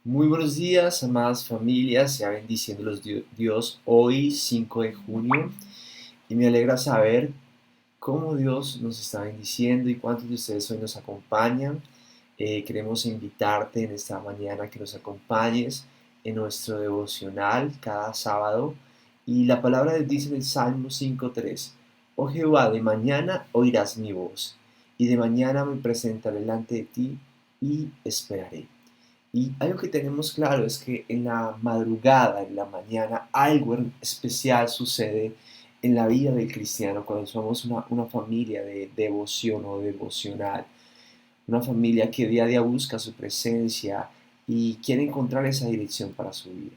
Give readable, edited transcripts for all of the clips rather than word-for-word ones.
Muy buenos días, amadas familias, sea bendiciéndolos Dios hoy, 5 de junio, y me alegra saber cómo Dios nos está bendiciendo y cuántos de ustedes hoy nos acompañan. Queremos invitarte en esta mañana que nos acompañes en nuestro devocional cada sábado, y la palabra de Dios dice en el Salmo 5:3: Oh Jehová, de mañana oirás mi voz, y de mañana me presentaré delante de ti y esperaré. Y algo que tenemos claro es que en la madrugada, en la mañana, algo especial sucede en la vida del cristiano cuando somos una familia de devoción o devocional, una familia que día a día busca su presencia y quiere encontrar esa dirección para su vida.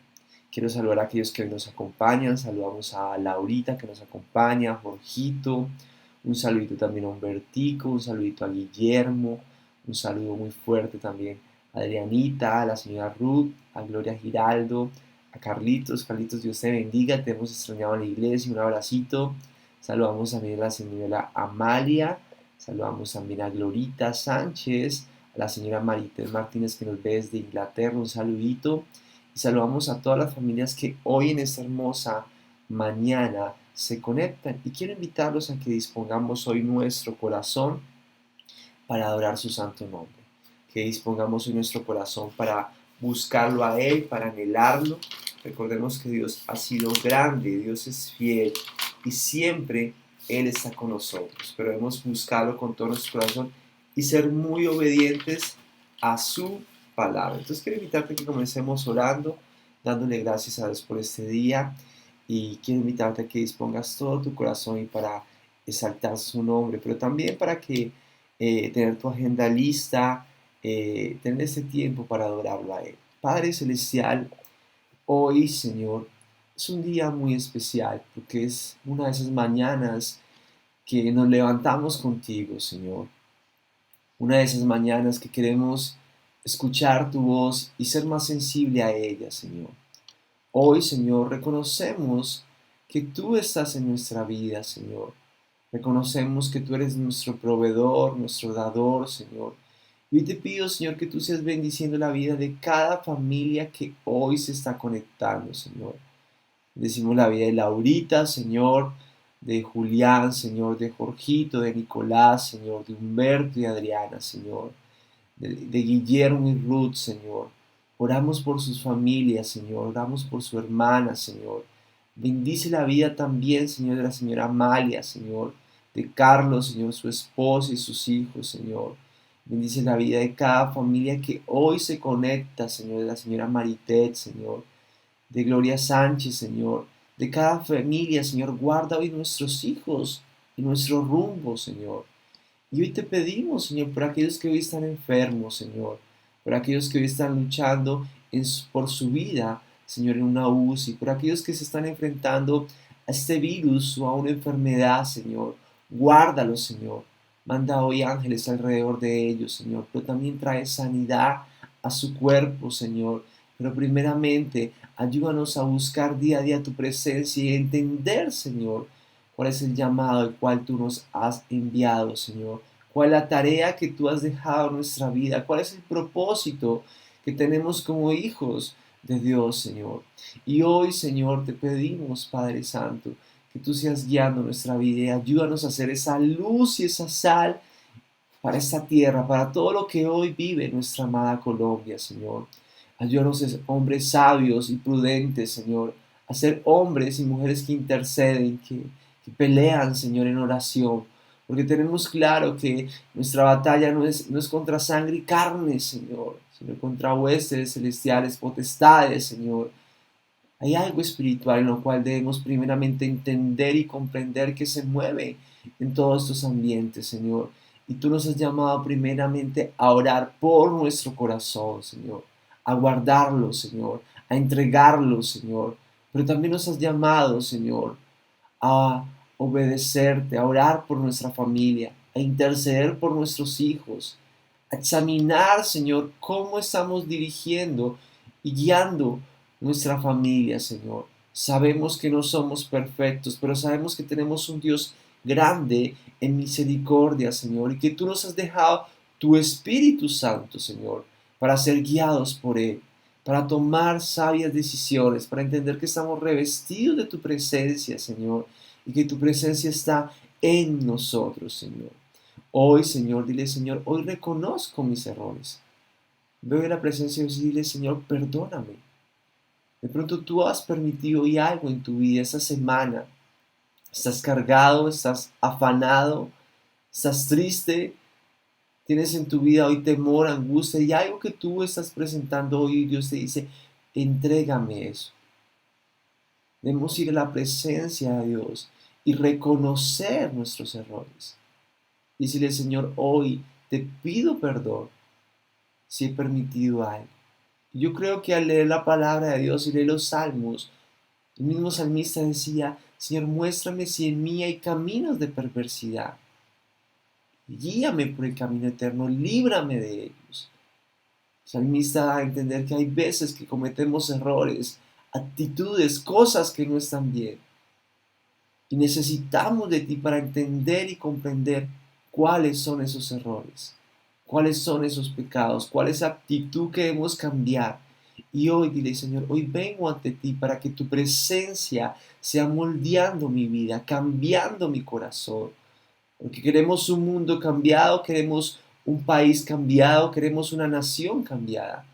Quiero saludar a aquellos que hoy nos acompañan. Saludamos a Laurita que nos acompaña, a Jorgito, un saludito también a Humbertico, un saludito a Guillermo, un saludo muy fuerte también a Adrianita, a la señora Ruth, a Gloria Giraldo, a Carlitos. Carlitos, Dios te bendiga, te hemos extrañado en la iglesia, un abracito. Saludamos también a la señora Amalia. Saludamos también a Glorita Sánchez, a la señora Maritel Martínez que nos ve desde Inglaterra, un saludito. Y saludamos a todas las familias que hoy en esta hermosa mañana se conectan. Y quiero invitarlos a que dispongamos hoy nuestro corazón para adorar su santo nombre. Que dispongamos hoy nuestro corazón para buscarlo a Él, para anhelarlo. Recordemos que Dios ha sido grande, Dios es fiel y siempre Él está con nosotros. Pero debemos buscarlo con todo nuestro corazón y ser muy obedientes a su palabra. Entonces quiero invitarte a que comencemos orando, dándole gracias a Dios por este día. Y quiero invitarte a que dispongas todo tu corazón y para exaltar su nombre, pero también para que tener tu agenda lista, tener ese tiempo para adorarlo a Él. Padre Celestial, hoy, Señor, es un día muy especial porque es una de esas mañanas que nos levantamos contigo, Señor. Una de esas mañanas que queremos escuchar tu voz y ser más sensible a ella, Señor. Hoy, Señor, reconocemos que tú estás en nuestra vida, Señor. Reconocemos que tú eres nuestro proveedor, nuestro dador, Señor. Y hoy te pido, Señor, que tú seas bendiciendo la vida de cada familia que hoy se está conectando, Señor. Decimos la vida de Laurita, Señor, de Julián, Señor, de Jorgito, de Nicolás, Señor, de Humberto y Adriana, Señor, de Guillermo y Ruth, Señor. Oramos por sus familias, Señor. Oramos por su hermana, Señor. Bendice la vida también, Señor, de la señora Amalia, Señor, de Carlos, Señor, su esposa y sus hijos, Señor. Bendice la vida de cada familia que hoy se conecta, Señor, de la señora Maritet, Señor, de Gloria Sánchez, Señor, de cada familia, Señor. Guarda hoy nuestros hijos y nuestro rumbo, Señor. Y hoy te pedimos, Señor, por aquellos que hoy están enfermos, Señor, por aquellos que hoy están luchando por su vida, Señor, en una UCI, por aquellos que se están enfrentando a este virus o a una enfermedad, Señor. Guárdalos, Señor. Manda hoy ángeles alrededor de ellos, Señor, pero también trae sanidad a su cuerpo, Señor. Pero primeramente, ayúdanos a buscar día a día tu presencia y entender, Señor, cuál es el llamado al cual tú nos has enviado, Señor. Cuál es la tarea que tú has dejado en nuestra vida. Cuál es el propósito que tenemos como hijos de Dios, Señor. Y hoy, Señor, te pedimos, Padre Santo, que tú seas guiando nuestra vida y ayúdanos a hacer esa luz y esa sal para esta tierra, para todo lo que hoy vive nuestra amada Colombia, Señor. Ayúdanos a ser hombres sabios y prudentes, Señor, a ser hombres y mujeres que interceden, que pelean, Señor, en oración, porque tenemos claro que nuestra batalla no es contra sangre y carne, Señor, sino contra huestes celestiales, potestades, Señor. Hay algo espiritual en lo cual debemos primeramente entender y comprender que se mueve en todos estos ambientes, Señor. Y tú nos has llamado primeramente a orar por nuestro corazón, Señor, a guardarlo, Señor, a entregarlo, Señor. Pero también nos has llamado, Señor, a obedecerte, a orar por nuestra familia, a interceder por nuestros hijos, a examinar, Señor, cómo estamos dirigiendo y guiando nuestra familia, Señor. Sabemos que no somos perfectos, pero sabemos que tenemos un Dios grande en misericordia, Señor, y que tú nos has dejado tu Espíritu Santo, Señor, para ser guiados por Él. para tomar sabias decisiones, para entender que estamos revestidos de tu presencia, Señor, y que tu presencia está en nosotros, Señor. Hoy, Señor, dile, Señor, hoy reconozco mis errores. Veo en la presencia de Dios y dile, Señor, perdóname. De pronto tú has permitido hoy algo en tu vida esta semana. Estás cargado, estás afanado, estás triste, tienes en tu vida hoy temor, angustia y algo que tú estás presentando hoy y Dios te dice, entrégame eso. Debemos ir a la presencia de Dios y reconocer nuestros errores. Y decirle, Señor, hoy te pido perdón si he permitido algo. Yo creo que al leer la palabra de Dios y leer los salmos, el mismo salmista decía, Señor, muéstrame si en mí hay caminos de perversidad. Guíame por el camino eterno, líbrame de ellos. El salmista da a entender que hay veces que cometemos errores, actitudes, cosas que no están bien. Y necesitamos de ti para entender y comprender cuáles son esos errores, cuáles son esos pecados, cuál es la actitud que debemos cambiar. Y hoy dile, Señor, hoy vengo ante ti para que tu presencia sea moldeando mi vida, cambiando mi corazón. Porque queremos un mundo cambiado, queremos un país cambiado, queremos una nación cambiada.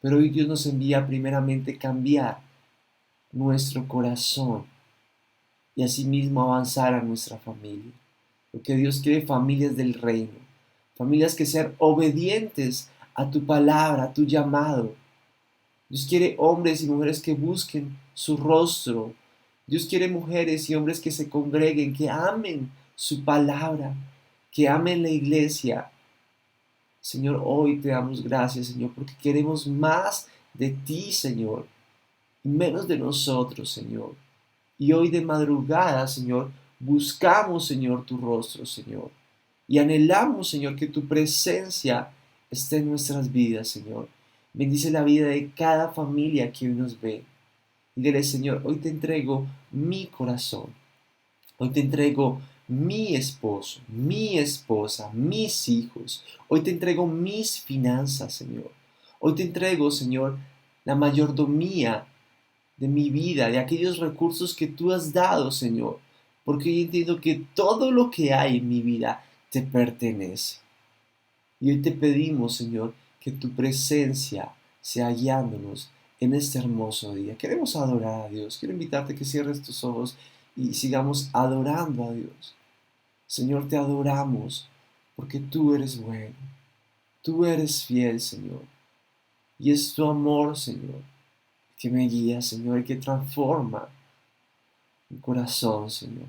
Pero hoy Dios nos envía primeramente cambiar nuestro corazón y asimismo avanzar a nuestra familia. Porque Dios quiere familias del reino, familias que sean obedientes a tu palabra, a tu llamado. Dios quiere hombres y mujeres que busquen su rostro. Dios quiere mujeres y hombres que se congreguen, que amen su palabra, que amen la iglesia. Señor, hoy te damos gracias, Señor, porque queremos más de ti, Señor, y menos de nosotros, Señor. Y hoy de madrugada, Señor, buscamos, Señor, tu rostro, Señor. Y anhelamos, Señor, que tu presencia esté en nuestras vidas, Señor. Bendice la vida de cada familia que hoy nos ve. Y dile, Señor, hoy te entrego mi corazón. Hoy te entrego mi esposo, mi esposa, mis hijos. Hoy te entrego mis finanzas, Señor. Hoy te entrego, Señor, la mayordomía de mi vida, de aquellos recursos que tú has dado, Señor. Porque yo entiendo que todo lo que hay en mi vida te pertenece. Y hoy te pedimos, Señor, que tu presencia sea guiándonos en este hermoso día. Queremos adorar a Dios. Quiero invitarte a que cierres tus ojos y sigamos adorando a Dios. Señor, te adoramos porque tú eres bueno. Tú eres fiel, Señor. Y es tu amor, Señor, que me guía, Señor, y que transforma mi corazón, Señor.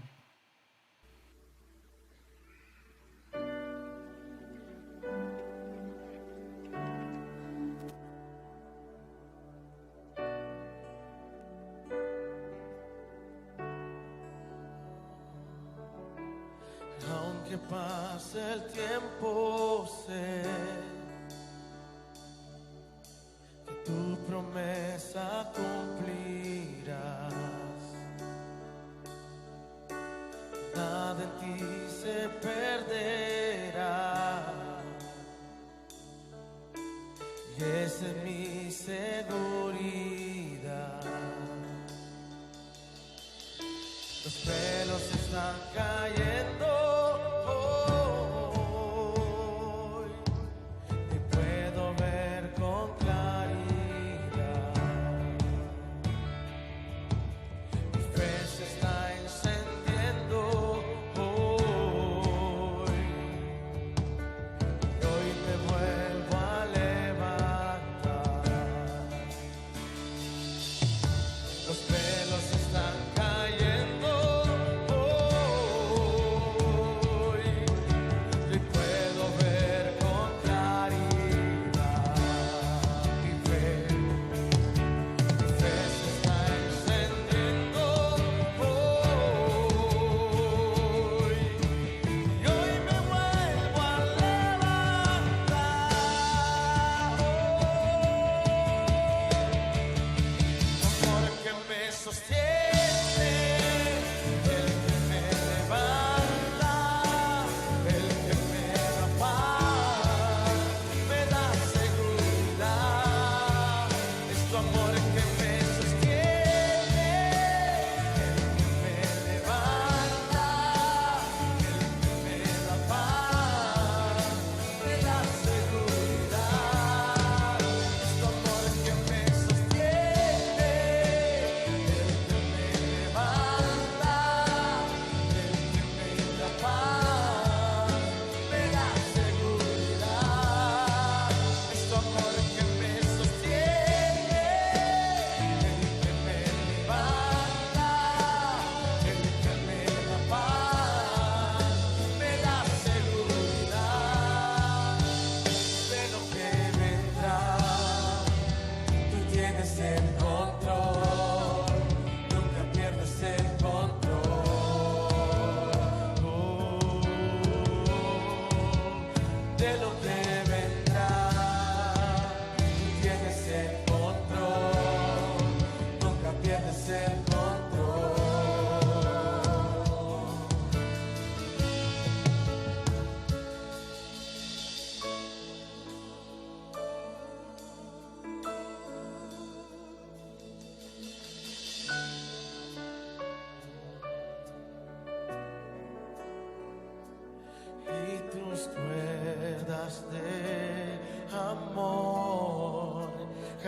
Aunque pase el tiempo, sé que tu promesa cumplirás. Nada en ti se perderá. Y esa es mi seguridad. Los pelos están cayendo hoy y puedo ver con claridad. Mi fe se está encendiendo hoy y hoy me vuelvo a levantar. Los pelos están cayendo hoy y puedo ver con claridad. Mi fe se está encendiendo hoy y hoy me vuelvo a levantar. Amor que me sostiene, el que me levanta, el que me da paz, me da seguridad. Es tu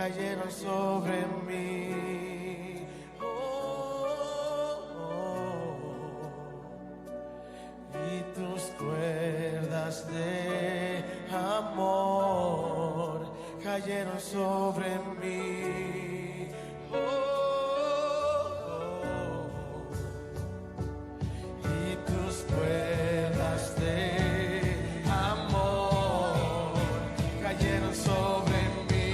cayeron sobre mí. Y tus cuerdas de amor cayeron sobre mí. Y tus cuerdas de amor cayeron sobre mí.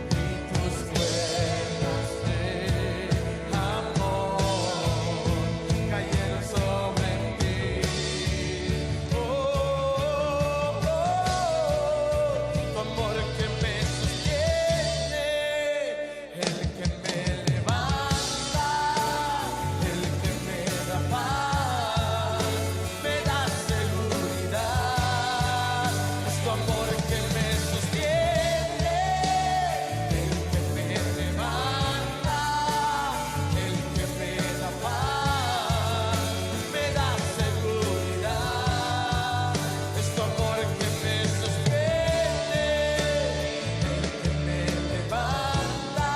Y tus cuerdas de amor cayeron sobre mí. Tu amor que me sostiene, el que me levanta, el que me da paz, me da seguridad. Es tu amor que me sostiene, el que me levanta, el que me da paz, me da seguridad. Es tu amor que me sostiene, el que me levanta,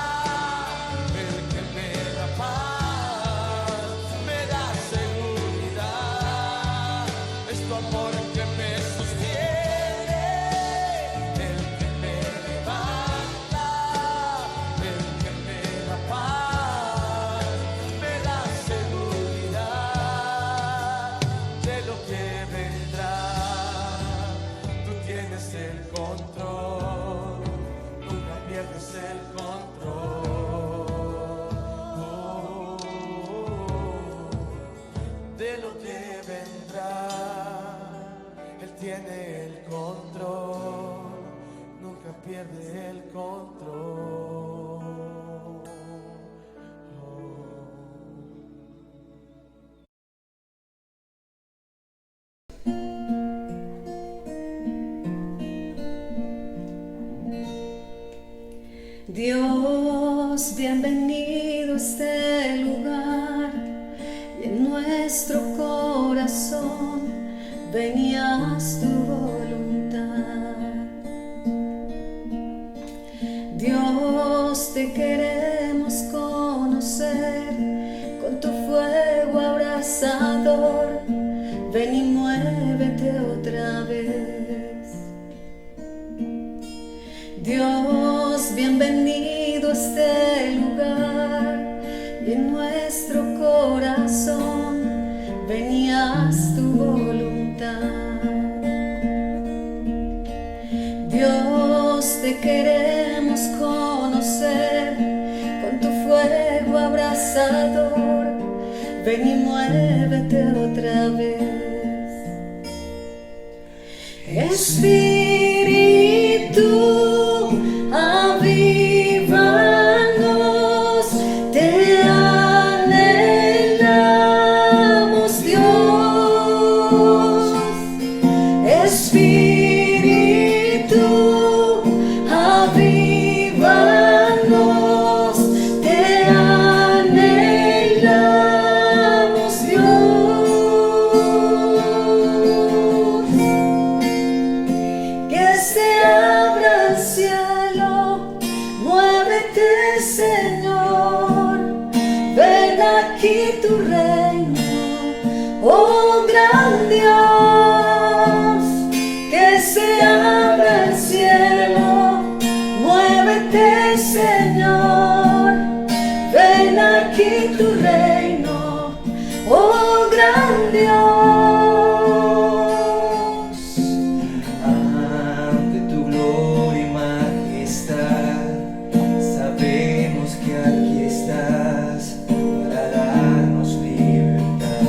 el que me da paz, me da seguridad. Es tu amor que me sostiene, el que me levanta, el que me da paz, me da seguridad de lo que vendrá. Tú tienes el control, nunca pierdes el control de lo que vendrá. Él tiene el control, nunca pierde el control. Dios, bienvenido a este lugar, y en nuestro corazón venías tu voluntad. Dios, te queremos conocer con tu fuego abrasador. Ven y muévete otra vez. Dios, bienvenido a este lugar, y en nuestro corazón venías tu voluntad. Dios, te queremos conocer con tu fuego abrasador. Ven y muévete otra vez. Espíritu, avívanos, te anhelamos, Dios. Espíritu, avívanos, te anhelamos, Dios. Que se abra el cielo, muévete, Señor. Ven aquí tu reino, oh gran Dios. Que se abra el cielo, muévete, Señor. Ven aquí tu reino, oh gran Dios. Ante tu gloria y majestad, sabemos que aquí estás para darnos libertad.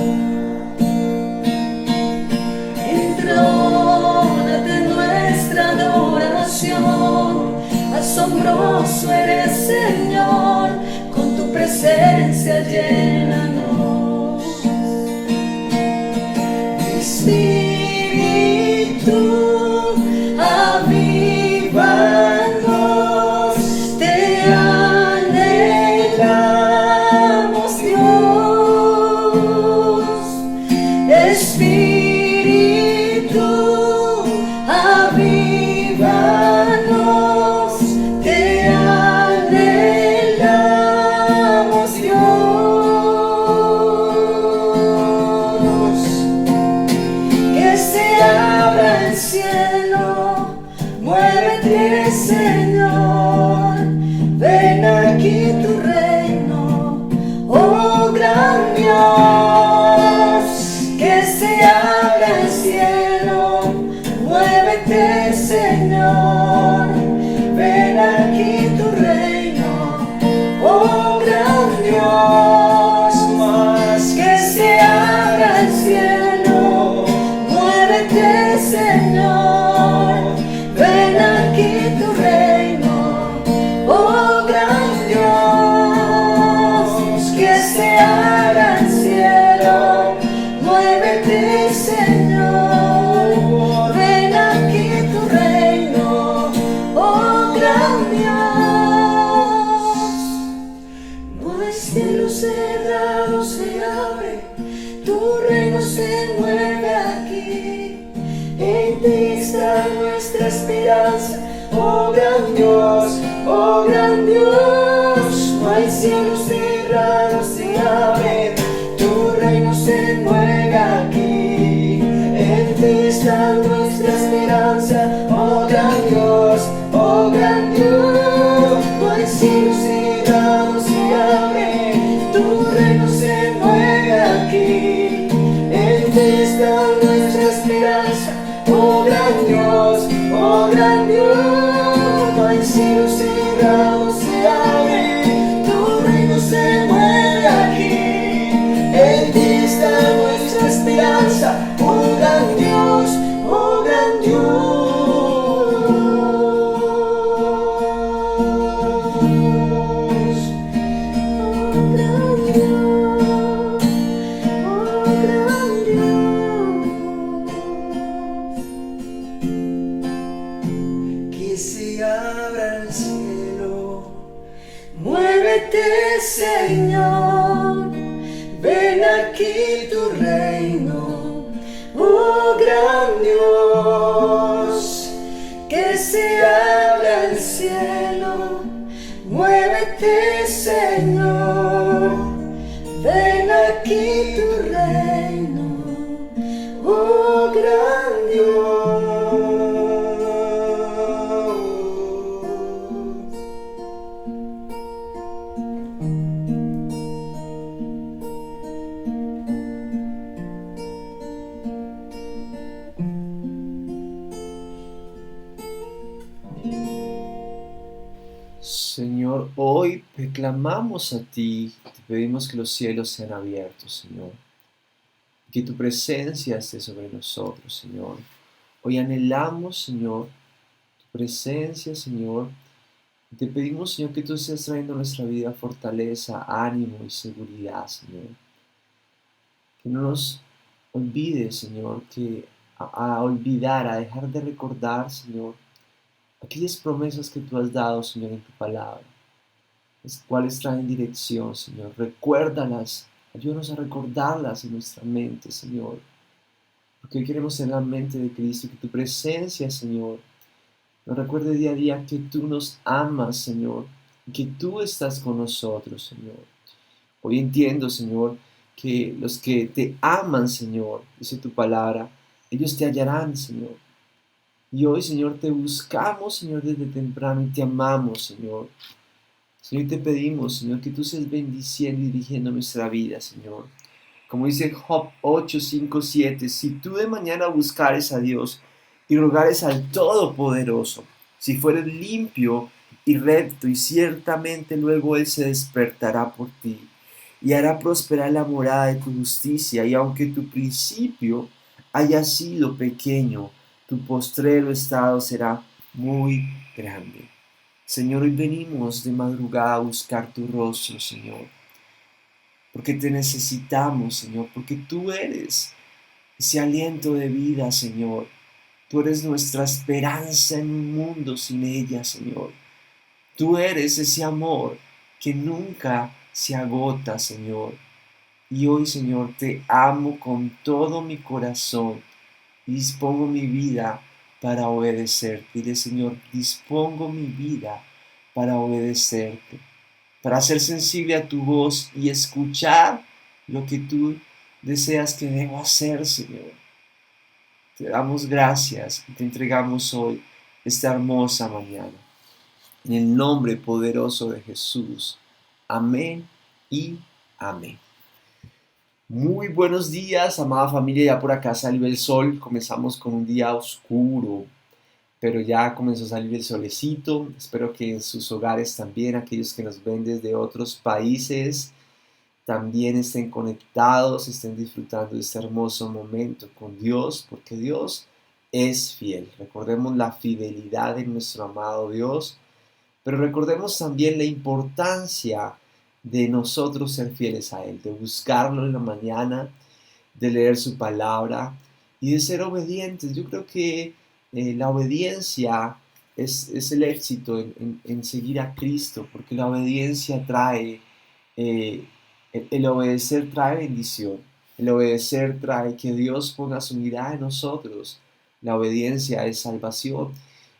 Entrónate en nuestra adoración, asombroso eres, Señor, con tu presencia llénanos. Espíritu, avívanos, te anhelamos, Dios. Espíritu, Señor, ven aquí tu reino, oh gran Dios, que se abra el cielo, muévete Señor, ven aquí tu reino, oh gran Dios, que se abra el cielo, muévete Señor, ven aquí tu reino, oh gran Dios, que se abra el cielo, muévete Señor, ven aquí tu reino, oh gran Dios. No hay cielo cerrado, se abre, tu reino se mueve aquí. En ti está nuestra esperanza, oh gran Dios, oh gran Dios. No hay cielo cerrado, se abre, tu reino se mueve aquí. En ti está nuestra esperanza, oh gran Dios, oh gran Dios. No hay cielo cerrado, se abre, tu reino se mueve aquí. En ti está nuestra esperanza, oh gran Dios, oh gran Dios. No hay cielo cerrado, se abre, tu reino se mueve aquí. En ti está nuestra esperanza, oh gran Dios, oh gran Dios. Oh gran Dios, oh gran Dios. Que se abra el cielo, muévete Señor, ven aquí tu reino, oh gran Dios. Que se abra el cielo, muévete Señor, ven aquí tu reino, oh gran Dios. Señor, hoy te clamamos a ti, te pedimos que los cielos sean abiertos, Señor, que tu presencia esté sobre nosotros, Señor. Hoy anhelamos, Señor, tu presencia, Señor. Y te pedimos, Señor, que tú estés trayendo a nuestra vida fortaleza, ánimo y seguridad, Señor. Que no nos olvides, Señor, que a olvidar, a dejar de recordar, Señor, aquellas promesas que tú has dado, Señor, en tu palabra, las cuales traen dirección, Señor. Recuérdalas, ayúdanos a recordarlas en nuestra mente, Señor. Porque hoy queremos tener la mente de Cristo y que tu presencia, Señor, nos recuerde día a día que tú nos amas, Señor, y que tú estás con nosotros, Señor. Hoy entiendo, Señor, que los que te aman, Señor, dice tu palabra, ellos te hallarán, Señor. Y hoy, Señor, te buscamos, Señor, desde temprano y te amamos, Señor. Señor, te pedimos, Señor, que tú seas bendiciendo y dirigiendo nuestra vida, Señor. Como dice Job 8, 5, 7, si tú de mañana buscares a Dios y rogares al Todopoderoso, si fueres limpio y recto, y ciertamente luego Él se despertará por ti y hará prosperar la morada de tu justicia, y aunque tu principio haya sido pequeño, tu postrero estado será muy grande. Señor, hoy venimos de madrugada a buscar tu rostro, Señor, porque te necesitamos, Señor, porque tú eres ese aliento de vida, Señor. Tú eres nuestra esperanza en un mundo sin ella, Señor. Tú eres ese amor que nunca se agota, Señor. Y hoy, Señor, te amo con todo mi corazón. Dispongo mi vida para obedecerte. Dile, Señor, dispongo mi vida para obedecerte, para ser sensible a tu voz y escuchar lo que tú deseas que debo hacer, Señor. Te damos gracias y te entregamos hoy esta hermosa mañana. En el nombre poderoso de Jesús. Amén y amén. Muy buenos días, amada familia. Ya por acá salió el sol. Comenzamos con un día oscuro, pero ya comenzó a salir el solecito. Espero que en sus hogares también, aquellos que nos ven desde otros países, también estén conectados, estén disfrutando de este hermoso momento con Dios, porque Dios es fiel. Recordemos la fidelidad de nuestro amado Dios, pero recordemos también la importancia de nosotros ser fieles a Él, de buscarlo en la mañana, de leer su palabra y de ser obedientes. Yo creo que la obediencia es el éxito en seguir a Cristo, porque la obediencia trae, el obedecer trae bendición, el obedecer trae que Dios ponga su mirada en nosotros, la obediencia es salvación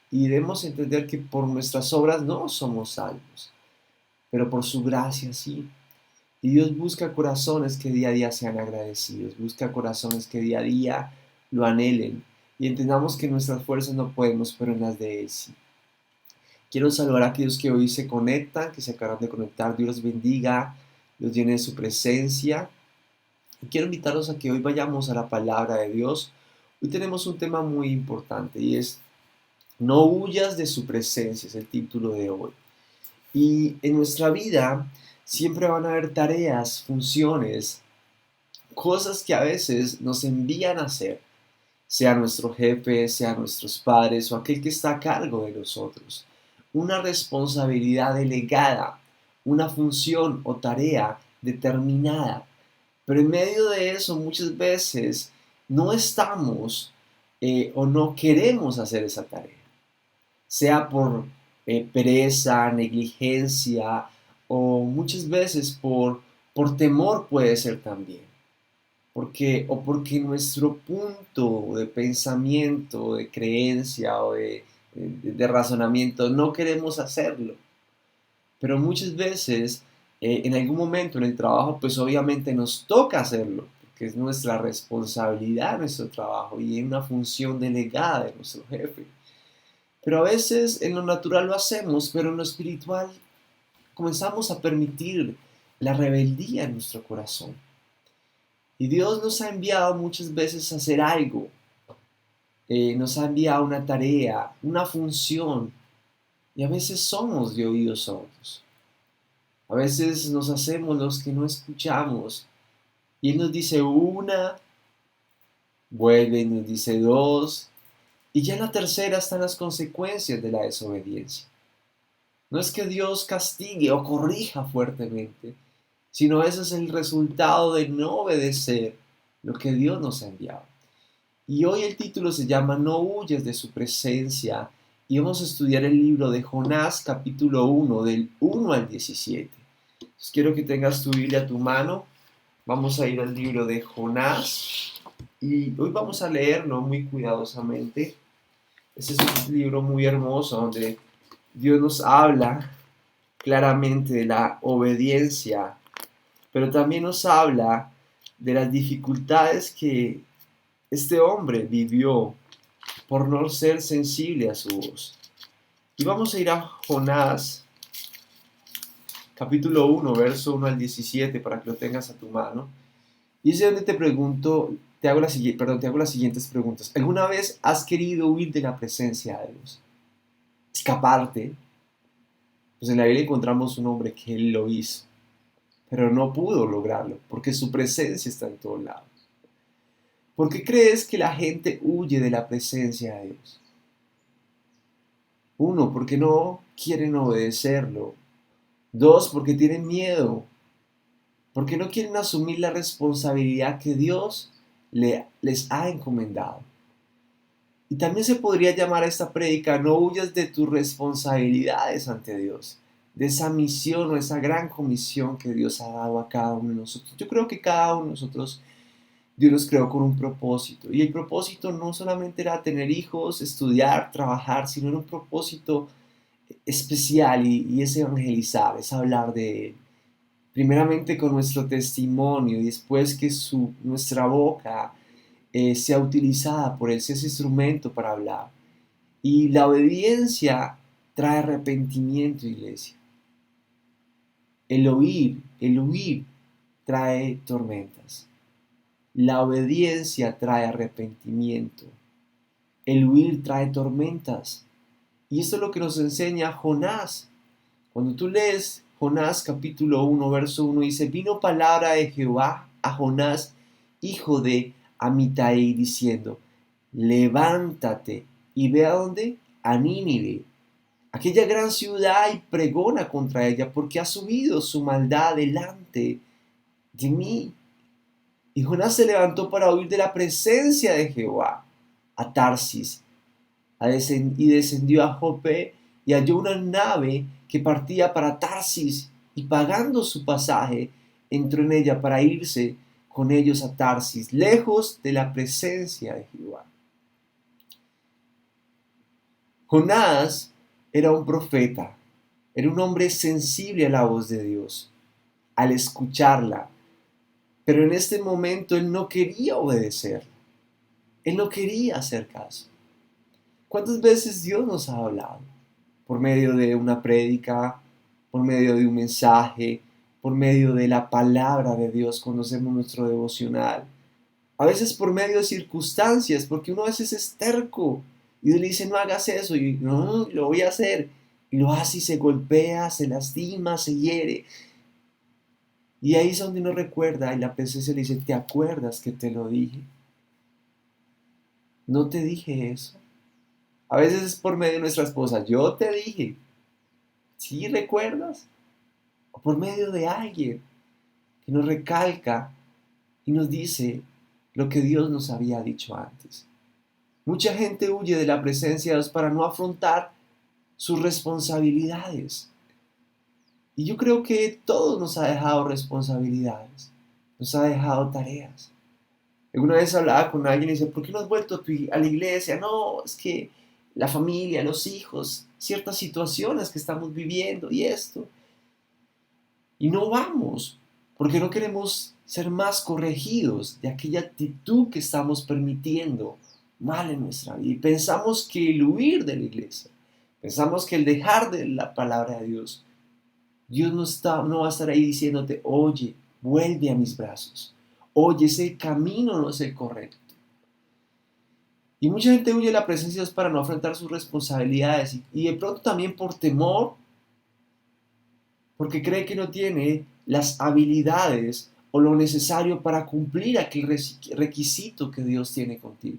y debemos entender que por nuestras obras no somos salvos, pero por su gracia sí. Y Dios busca corazones que día a día sean agradecidos, busca corazones que día a día lo anhelen y entendamos que nuestras fuerzas no podemos, pero en las de Él sí. Quiero saludar a aquellos que hoy se conectan, que se acaban de conectar. Dios los bendiga, los llene de su presencia. Y quiero invitarlos a que hoy vayamos a la palabra de Dios. Hoy tenemos un tema muy importante y es no huyas de su presencia, es el título de hoy. Y en nuestra vida siempre van a haber tareas, funciones, cosas que a veces nos envían a hacer, sea nuestro jefe, sea nuestros padres o aquel que está a cargo de nosotros. Una responsabilidad delegada, una función o tarea determinada. Pero en medio de eso muchas veces no estamos o no queremos hacer esa tarea, sea por pereza, negligencia o muchas veces por temor puede ser también. Porque nuestro punto de pensamiento, de creencia o de razonamiento no queremos hacerlo. Pero muchas veces, en algún momento en el trabajo, pues obviamente nos toca hacerlo, porque es nuestra responsabilidad, nuestro trabajo y es una función delegada de nuestro jefe. Pero a veces en lo natural lo hacemos, pero en lo espiritual comenzamos a permitir la rebeldía en nuestro corazón. Y Dios nos ha enviado muchas veces a hacer algo. Nos ha enviado una tarea, una función. Y a veces somos de oídos sordos. A veces nos hacemos los que no escuchamos. Y Él nos dice una, vuelve y nos dice dos. Y ya en la tercera están las consecuencias de la desobediencia. No es que Dios castigue o corrija fuertemente, sino ese es el resultado de no obedecer lo que Dios nos ha enviado. Y hoy el título se llama No huyes de su presencia y vamos a estudiar el libro de Jonás capítulo 1 del 1 al 17. Entonces quiero que tengas tu Biblia a tu mano. Vamos a ir al libro de Jonás y hoy vamos a leerlo muy cuidadosamente. Este es un libro muy hermoso donde Dios nos habla claramente de la obediencia, pero también nos habla de las dificultades que este hombre vivió por no ser sensible a su voz. Y vamos a ir a Jonás, capítulo 1, verso 1 al 17, para que lo tengas a tu mano. Y es donde te pregunto, te hago las siguientes preguntas. ¿Alguna vez has querido huir de la presencia de Dios? Escaparte. Pues en la Biblia encontramos un hombre que él lo hizo, pero no pudo lograrlo, porque su presencia está en todos lados. ¿Por qué crees que la gente huye de la presencia de Dios? Uno, porque no quieren obedecerlo. Dos, porque tienen miedo. Porque no quieren asumir la responsabilidad que Dios les ha encomendado. Y también se podría llamar a esta prédica, no huyas de tus responsabilidades ante Dios, de esa misión o esa gran comisión que Dios ha dado a cada uno de nosotros. Yo creo que cada uno de nosotros, Dios nos creó con un propósito. Y el propósito no solamente era tener hijos, estudiar, trabajar, sino era un propósito especial y es evangelizar, es hablar de Él. Primeramente con nuestro testimonio y después que nuestra boca sea utilizada por Él, sea ese instrumento para hablar. Y la obediencia trae arrepentimiento, iglesia. El huir trae tormentas. La obediencia trae arrepentimiento. El huir trae tormentas. Y esto es lo que nos enseña Jonás. Cuando tú lees Jonás capítulo 1, verso 1, dice, vino palabra de Jehová a Jonás, hijo de Amitai, diciendo, levántate y ve a dónde, a Nínive, aquella gran ciudad, y pregona contra ella, porque ha subido su maldad delante de mí. Y Jonás se levantó para huir de la presencia de Jehová a Tarsis, y descendió a Jope, y halló una nave que partía para Tarsis, y pagando su pasaje, entró en ella para irse con ellos a Tarsis, lejos de la presencia de Jehová. Jonás era un profeta, era un hombre sensible a la voz de Dios, al escucharla, pero en este momento él no quería obedecerla, él no quería hacer caso. ¿Cuántas veces Dios nos ha hablado? Por medio de una prédica, por medio de un mensaje, por medio de la palabra de Dios cuando hacemos nuestro devocional. A veces por medio de circunstancias, porque uno a veces es terco y Dios le dice no hagas eso y no, lo voy a hacer. Y lo hace y se golpea, se lastima, se hiere. Y ahí es donde uno recuerda y la presencia le dice, ¿te acuerdas que te lo dije? ¿No te dije eso? A veces es por medio de nuestra esposa, yo te dije, ¿sí recuerdas? O por medio de alguien que nos recalca y nos dice lo que Dios nos había dicho antes. Mucha gente huye de la presencia de Dios para no afrontar sus responsabilidades. Y yo creo que todos nos ha dejado responsabilidades, nos ha dejado tareas. Alguna vez hablaba con alguien y decía, ¿por qué no has vuelto a la iglesia? No, es que la familia, los hijos, ciertas situaciones que estamos viviendo y esto. Y no vamos, porque no queremos ser más corregidos de aquella actitud que estamos permitiendo mal en nuestra vida. Y pensamos que el huir de la iglesia, pensamos que el dejar de la palabra de Dios, Dios no va a estar ahí diciéndote, oye, vuelve a mis brazos. Oye, ese camino no es el correcto. Y mucha gente huye de la presencia de Dios para no afrontar sus responsabilidades. Y de pronto también por temor, porque cree que no tiene las habilidades o lo necesario para cumplir aquel requisito que Dios tiene contigo.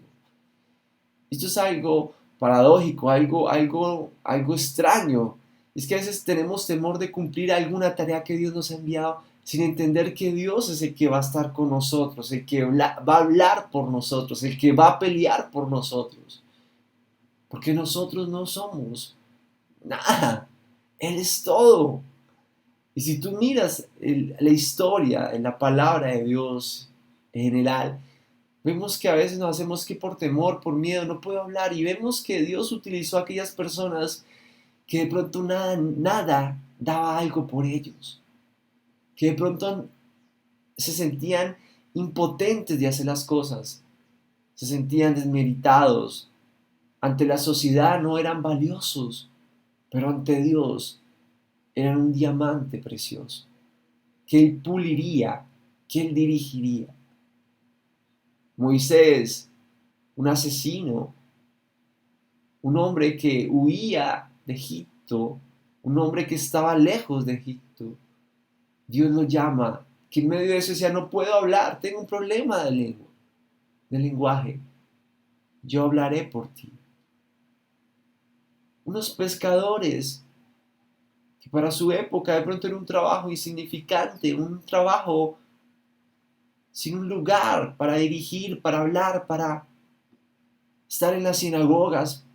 Esto es algo paradójico, algo extraño. Es que a veces tenemos temor de cumplir alguna tarea que Dios nos ha enviado sin entender que Dios es el que va a estar con nosotros, el que va a hablar por nosotros, el que va a pelear por nosotros. Porque nosotros no somos nada, Él es todo. Y si tú miras la historia, en la palabra de Dios en general, vemos que a veces nos hacemos que por temor, por miedo, no puedo hablar. Y vemos que Dios utilizó a aquellas personas que de pronto nada daba algo por ellos. Que de pronto se sentían impotentes de hacer las cosas. Se sentían desmeritados. Ante la sociedad no eran valiosos, pero ante Dios eran un diamante precioso, que Él puliría, que Él dirigiría. Moisés, un asesino, un hombre que huía de Egipto, un hombre que estaba lejos de Egipto, Dios lo llama, que en medio de eso decía, no puedo hablar, tengo un problema de lengua, de lenguaje, yo hablaré por ti. Unos pescadores que para su época de pronto era un trabajo insignificante, un trabajo sin un lugar para dirigir, para hablar, para estar en las sinagogas.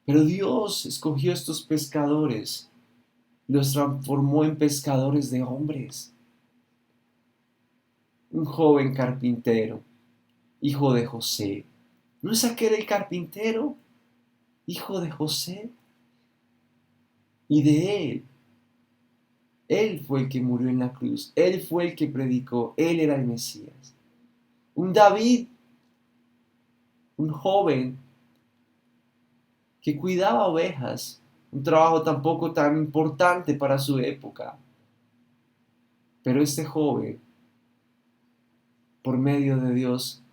Pero Dios escogió a estos pescadores y los transformó en pescadores de hombres. Un joven carpintero, hijo de José. ¿No es aquel el carpintero, hijo de José? Y de él fue el que murió en la cruz, Él fue el que predicó, Él era el Mesías. Un David, un joven que cuidaba ovejas, un trabajo tampoco tan importante para su época. Pero este joven, por medio de Dios,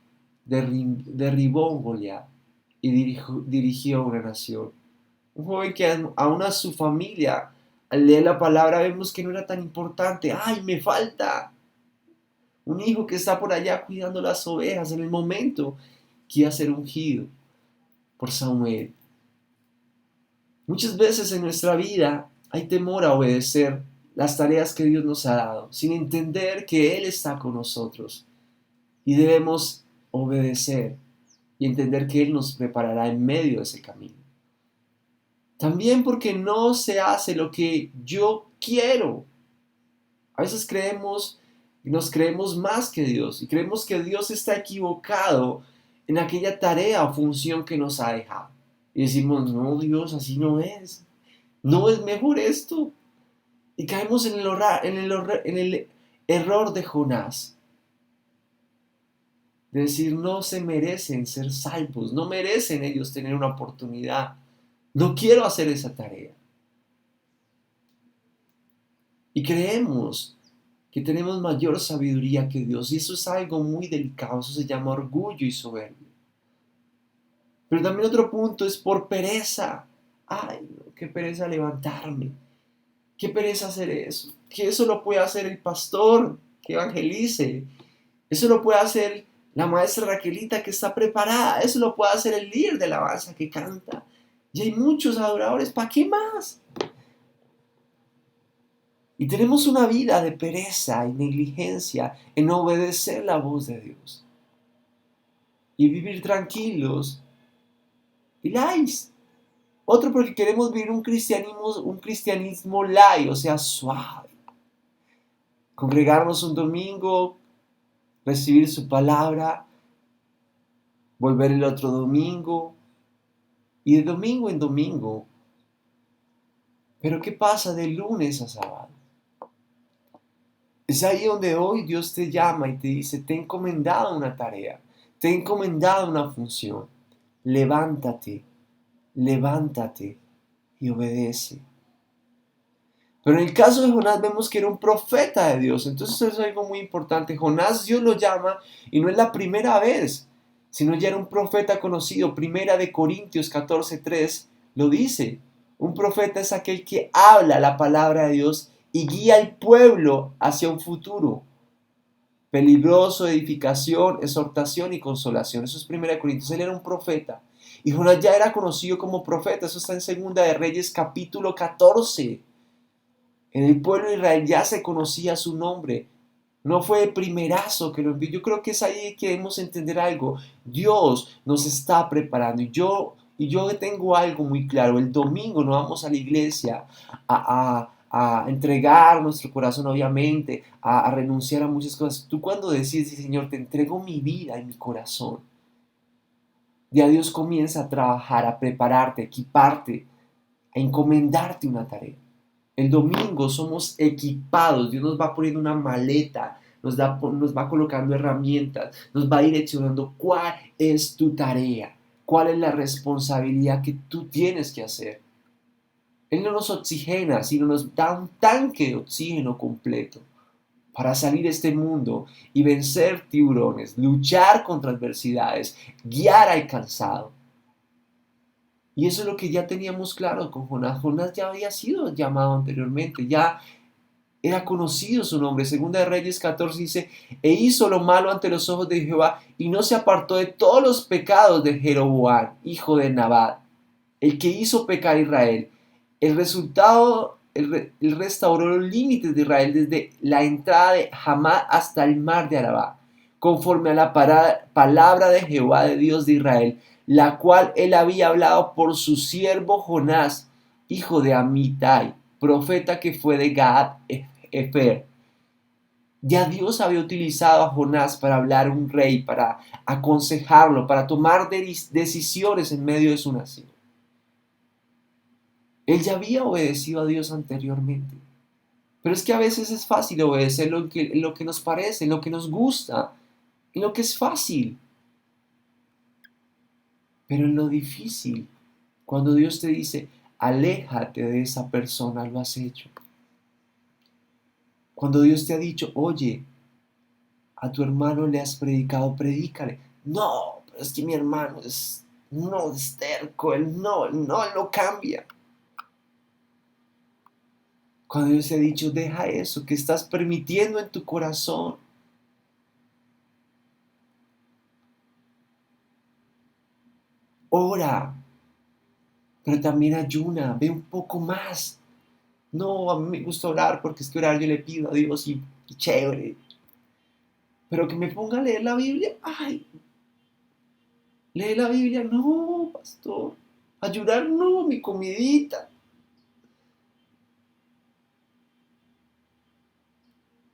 derribó un Goliat y dirigió una nación. Un joven que aún a su familia, al leer la palabra, vemos que no era tan importante. ¡Ay, me falta! Un hijo que está por allá cuidando las ovejas en el momento que iba a ser ungido por Samuel. Muchas veces en nuestra vida hay temor a obedecer las tareas que Dios nos ha dado, sin entender que Él está con nosotros. Y debemos obedecer y entender que Él nos preparará en medio de ese camino. También porque no se hace lo que yo quiero. A veces nos creemos más que Dios y creemos que Dios está equivocado en aquella tarea o función que nos ha dejado. Y decimos, no, Dios, así no es. No es mejor esto. Y caemos en el error de Jonás. De decir, no se merecen ser salvos, no merecen ellos tener una oportunidad. No quiero hacer esa tarea. Y creemos que tenemos mayor sabiduría que Dios. Y eso es algo muy delicado. Eso se llama orgullo y soberbia. Pero también otro punto es por pereza. Ay, no, qué pereza levantarme. Qué pereza hacer eso. Que eso lo puede hacer el pastor que evangelice. Eso lo puede hacer la maestra Raquelita que está preparada. Eso lo puede hacer el líder de alabanza que canta. Y hay muchos adoradores. ¿Para qué más? Y tenemos una vida de pereza y negligencia en obedecer la voz de Dios. Y vivir tranquilos y light. Otro porque queremos vivir un cristianismo light, o sea, suave. Congregarnos un domingo, recibir su palabra, volver el otro domingo y de domingo en domingo. Pero ¿qué pasa de lunes a sábado? Es ahí donde hoy Dios te llama y te dice, te he encomendado una tarea, te he encomendado una función. Levántate y obedece. Pero en el caso de Jonás vemos que era un profeta de Dios. Entonces eso es algo muy importante. Jonás Dios lo llama y no es la primera vez, sino ya era un profeta conocido. Primera de Corintios 14:3 lo dice. Un profeta es aquel que habla la palabra de Dios y guía al pueblo hacia un futuro peligroso, edificación, exhortación y consolación. Eso es 1 Corintios. Él era un profeta. Y Jonás ya era conocido como profeta. Eso está en 2 de Reyes capítulo 14. En el pueblo de Israel ya se conocía su nombre. No fue el primerazo que lo envió. Yo creo que es ahí que debemos entender algo. Dios nos está preparando. Y yo tengo algo muy claro. El domingo no vamos a la iglesia a entregar nuestro corazón, obviamente, a renunciar a muchas cosas. Tú cuando decides, Señor, te entrego mi vida y mi corazón, ya Dios comienza a trabajar, a prepararte, a equiparte, a encomendarte una tarea. El domingo somos equipados, Dios nos va poniendo una maleta, nos va colocando herramientas, nos va direccionando cuál es tu tarea, cuál es la responsabilidad que tú tienes que hacer. Él no nos oxigena, sino nos da un tanque de oxígeno completo para salir de este mundo y vencer tiburones, luchar contra adversidades, guiar al cansado. Y eso es lo que ya teníamos claro con Jonás. Jonás ya había sido llamado anteriormente, ya era conocido su nombre. Segunda de Reyes 14 dice, e hizo lo malo ante los ojos de Jehová y no se apartó de todos los pecados de Jeroboam, hijo de Nabat, el que hizo pecar a Israel. El resultado, él restauró los límites de Israel desde la entrada de Hamá hasta el mar de Arabá, conforme a la palabra de Jehová, de Dios de Israel, la cual él había hablado por su siervo Jonás, hijo de Amitai, profeta que fue de Gad-Hefer. Ya Dios había utilizado a Jonás para hablar a un rey, para aconsejarlo, para tomar decisiones en medio de su nación. Él ya había obedecido a Dios anteriormente. Pero es que a veces es fácil obedecer en lo que nos parece, en lo que nos gusta, en lo que es fácil. Pero en lo difícil, Cuando Dios te dice, aléjate de esa persona, lo has hecho. Cuando Dios te ha dicho, oye, a tu hermano le has predicado, predícale. No, pero es que mi hermano es terco, él no cambia. Cuando Dios te ha dicho, deja eso que estás permitiendo en tu corazón. Ora, pero también ayuna, ve un poco más. No, a mí me gusta orar porque es que orar yo le pido a Dios y chévere. Pero que me ponga a leer la Biblia, ay, lee la Biblia, no, pastor. Ayudar, no, mi comidita.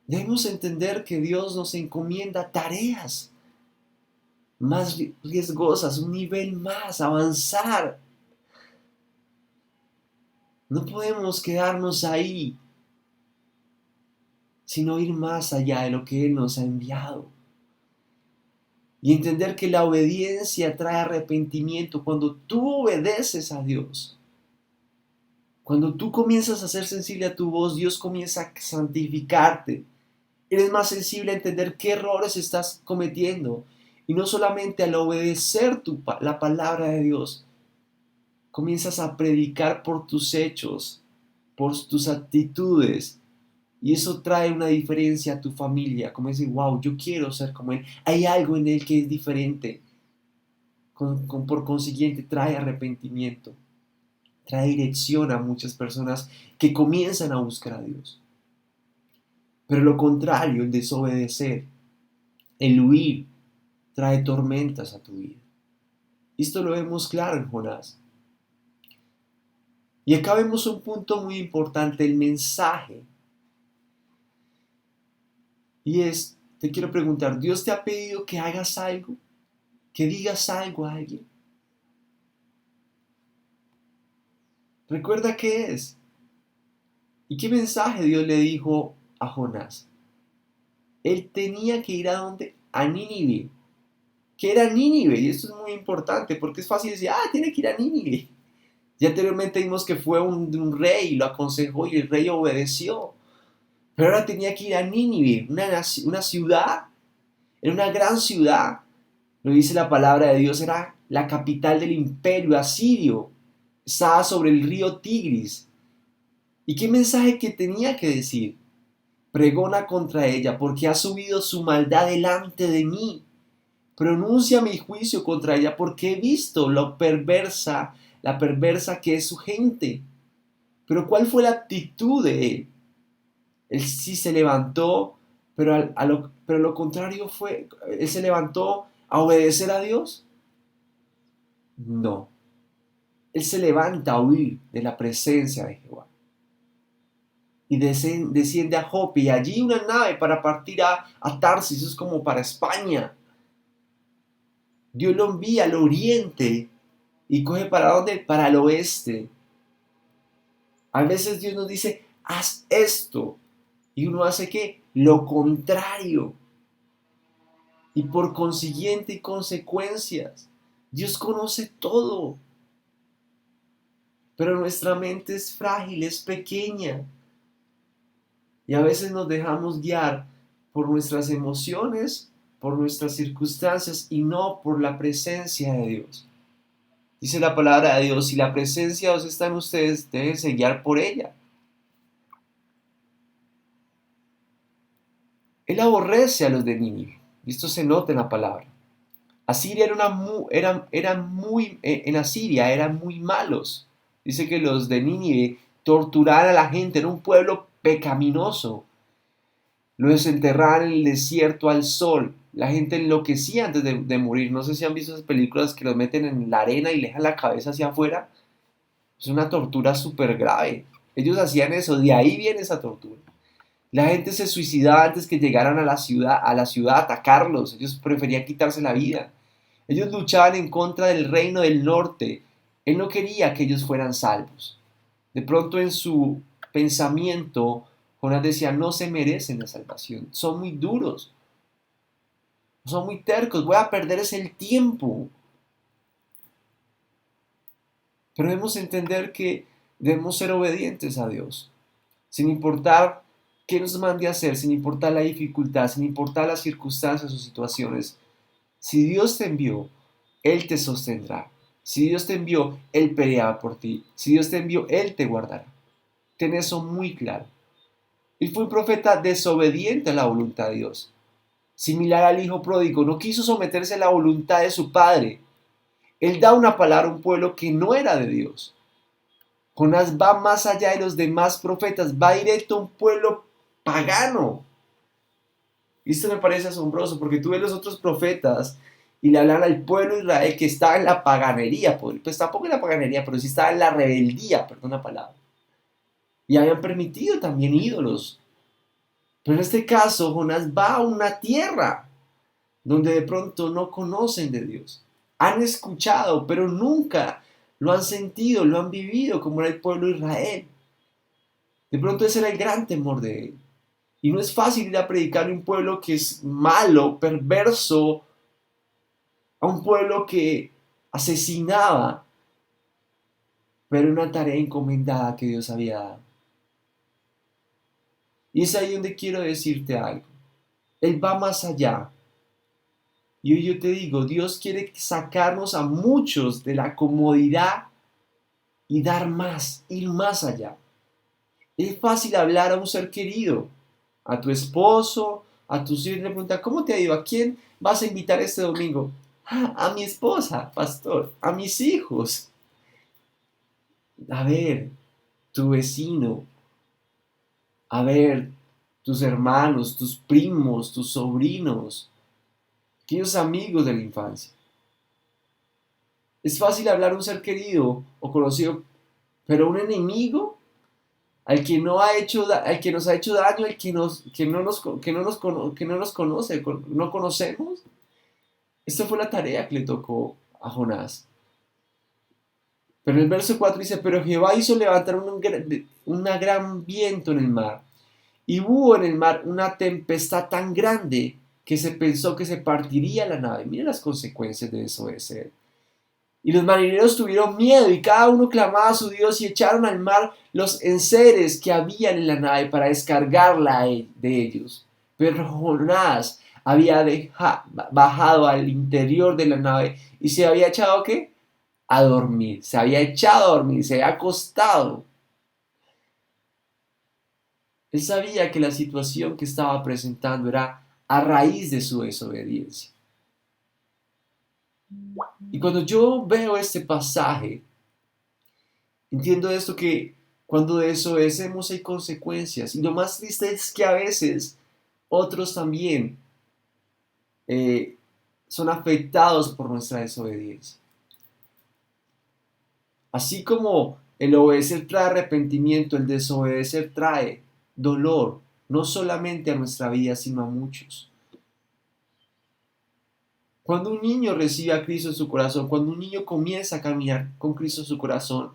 Debemos entender que Dios nos encomienda tareas más riesgosas, un nivel más, avanzar. No podemos quedarnos ahí, sino ir más allá de lo que Él nos ha enviado. Y entender que la obediencia trae arrepentimiento cuando tú obedeces a Dios. Cuando tú comienzas a ser sensible a tu voz, Dios comienza a santificarte. Eres más sensible a entender qué errores estás cometiendo. Y no solamente al obedecer la palabra de Dios, comienzas a predicar por tus hechos, por tus actitudes. Y eso trae una diferencia a tu familia. Como decir, wow, yo quiero ser como él. Hay algo en él que es diferente. Por consiguiente, trae arrepentimiento. Trae dirección a muchas personas que comienzan a buscar a Dios. Pero lo contrario, el desobedecer, el huir, trae tormentas a tu vida. Esto lo vemos claro en Jonás. Y acá vemos un punto muy importante, el mensaje. Y te quiero preguntar, ¿Dios te ha pedido que hagas algo? ¿Que digas algo a alguien? Recuerda qué es. ¿Y qué mensaje Dios le dijo a Jonás? Él tenía que ir ¿a dónde? A Nínive. ¿Qué era Nínive? Y esto es muy importante porque es fácil decir, tiene que ir a Nínive. Ya anteriormente vimos que fue un rey, lo aconsejó y el rey obedeció. Pero ahora tenía que ir a Nínive, una ciudad, era una gran ciudad. Lo dice la palabra de Dios, era la capital del imperio asirio. Estaba sobre el río Tigris. ¿Y qué mensaje que tenía que decir? Pregona contra ella, porque ha subido su maldad delante de mí. Pronuncia mi juicio contra ella, porque he visto la perversa que es su gente. Pero ¿cuál fue la actitud de él? Él sí se levantó, pero lo contrario fue, él se levantó a obedecer a Dios. No, él se levanta a huir de la presencia de Jehová. Y desciende a Jope, y allí una nave para partir a Tarsis, eso es como para España. Dios lo envía al oriente y coge ¿para dónde? Para el oeste. A veces Dios nos dice, haz esto. Y uno hace ¿qué? Lo contrario. Y por consiguiente y consecuencias, Dios conoce todo. Pero nuestra mente es frágil, es pequeña. Y a veces nos dejamos guiar por nuestras emociones, por nuestras circunstancias y no por la presencia de Dios. Dice la palabra de Dios, si la presencia de Dios está en ustedes, déjense guiar por ella. Él aborrece a los de Nínive, y esto se nota en la palabra. Asiria en Asiria eran muy malos. Dice que los de Nínive torturaban a la gente, era un pueblo pecaminoso. Lo desenterraban en el desierto al sol. La gente enloquecía antes de morir. No sé si han visto esas películas que los meten en la arena y le dejan la cabeza hacia afuera. Es una tortura súper grave. Ellos hacían eso, de ahí viene esa tortura. La gente se suicidaba antes que llegaran a la ciudad a atacarlos. Ellos preferían quitarse la vida. Ellos luchaban en contra del reino del norte. Él no quería que ellos fueran salvos. De pronto en su pensamiento, Jonás decía, no se merecen la salvación. Son muy duros. Son muy tercos. Voy a perder el tiempo. Pero debemos entender que debemos ser obedientes a Dios, sin importar qué nos mande a hacer, sin importar la dificultad, sin importar las circunstancias o situaciones. Si Dios te envió, Él te sostendrá. Si Dios te envió, Él peleará por ti. Si Dios te envió, Él te guardará. Ten eso muy claro. Él fue un profeta desobediente a la voluntad de Dios. Similar al hijo pródigo, no quiso someterse a la voluntad de su padre. Él da una palabra a un pueblo que no era de Dios. Jonás va más allá de los demás profetas, va directo a un pueblo pagano. Y esto me parece asombroso porque tú ves los otros profetas y le hablan al pueblo de Israel que estaba en la paganería, pues tampoco en la paganería, pero sí estaba en la rebeldía, perdón la palabra. Y habían permitido también ídolos. Pero en este caso, Jonás va a una tierra donde de pronto no conocen de Dios. Han escuchado, pero nunca lo han sentido, lo han vivido como era el pueblo de Israel. De pronto ese era el gran temor de él. Y no es fácil ir a predicarle a un pueblo que es malo, perverso, a un pueblo que asesinaba, pero una tarea encomendada que Dios había dado. Y es ahí donde quiero decirte algo. Él va más allá. Y hoy yo te digo, Dios quiere sacarnos a muchos de la comodidad y dar más, ir más allá. Es fácil hablar a un ser querido, a tu esposo, a tus hijos, le pregunta, ¿cómo te ha ido? ¿A quién vas a invitar este domingo? A mi esposa, pastor, a mis hijos. A ver, tu vecino, a ver, tus hermanos, tus primos, tus sobrinos, aquellos amigos de la infancia. Es fácil hablar a un ser querido o conocido, pero un enemigo al que no ha hecho, al que nos ha hecho daño, al que no nos conoce, no conocemos. Esta fue la tarea que le tocó a Jonás. Pero el verso 4 dice, pero Jehová hizo levantar un gran viento en el mar, y hubo en el mar una tempestad tan grande que se pensó que se partiría la nave. Mira las consecuencias de desobedecer. Y los marineros tuvieron miedo y cada uno clamaba a su Dios y echaron al mar los enseres que habían en la nave para descargarla de ellos. Pero Jonás había bajado al interior de la nave y se había echado ¿qué? A dormir. Se había echado a dormir, se había acostado. Él sabía que la situación que estaba presentando era a raíz de su desobediencia. Y cuando yo veo este pasaje, entiendo esto que cuando desobedecemos hay consecuencias. Y lo más triste es que a veces otros también son afectados por nuestra desobediencia. Así como el obedecer trae arrepentimiento, el desobedecer trae dolor, no solamente a nuestra vida, sino a muchos. Cuando un niño recibe a Cristo en su corazón, cuando un niño comienza a caminar con Cristo en su corazón,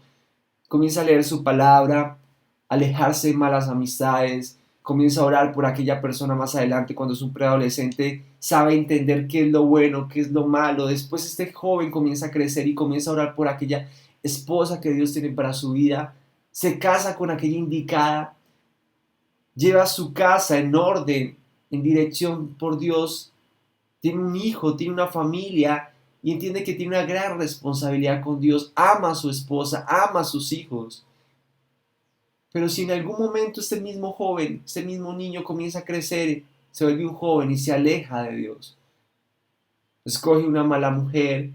comienza a leer su palabra, alejarse de malas amistades, comienza a orar por aquella persona más adelante cuando es un preadolescente, sabe entender qué es lo bueno, qué es lo malo. Después este joven comienza a crecer y comienza a orar por aquella esposa que Dios tiene para su vida, se casa con aquella indicada, lleva su casa en orden, en dirección por Dios, tiene un hijo, tiene una familia y entiende que tiene una gran responsabilidad con Dios, ama a su esposa, ama a sus hijos. Pero si en algún momento este mismo joven, este mismo niño comienza a crecer, se vuelve un joven y se aleja de Dios, escoge una mala mujer,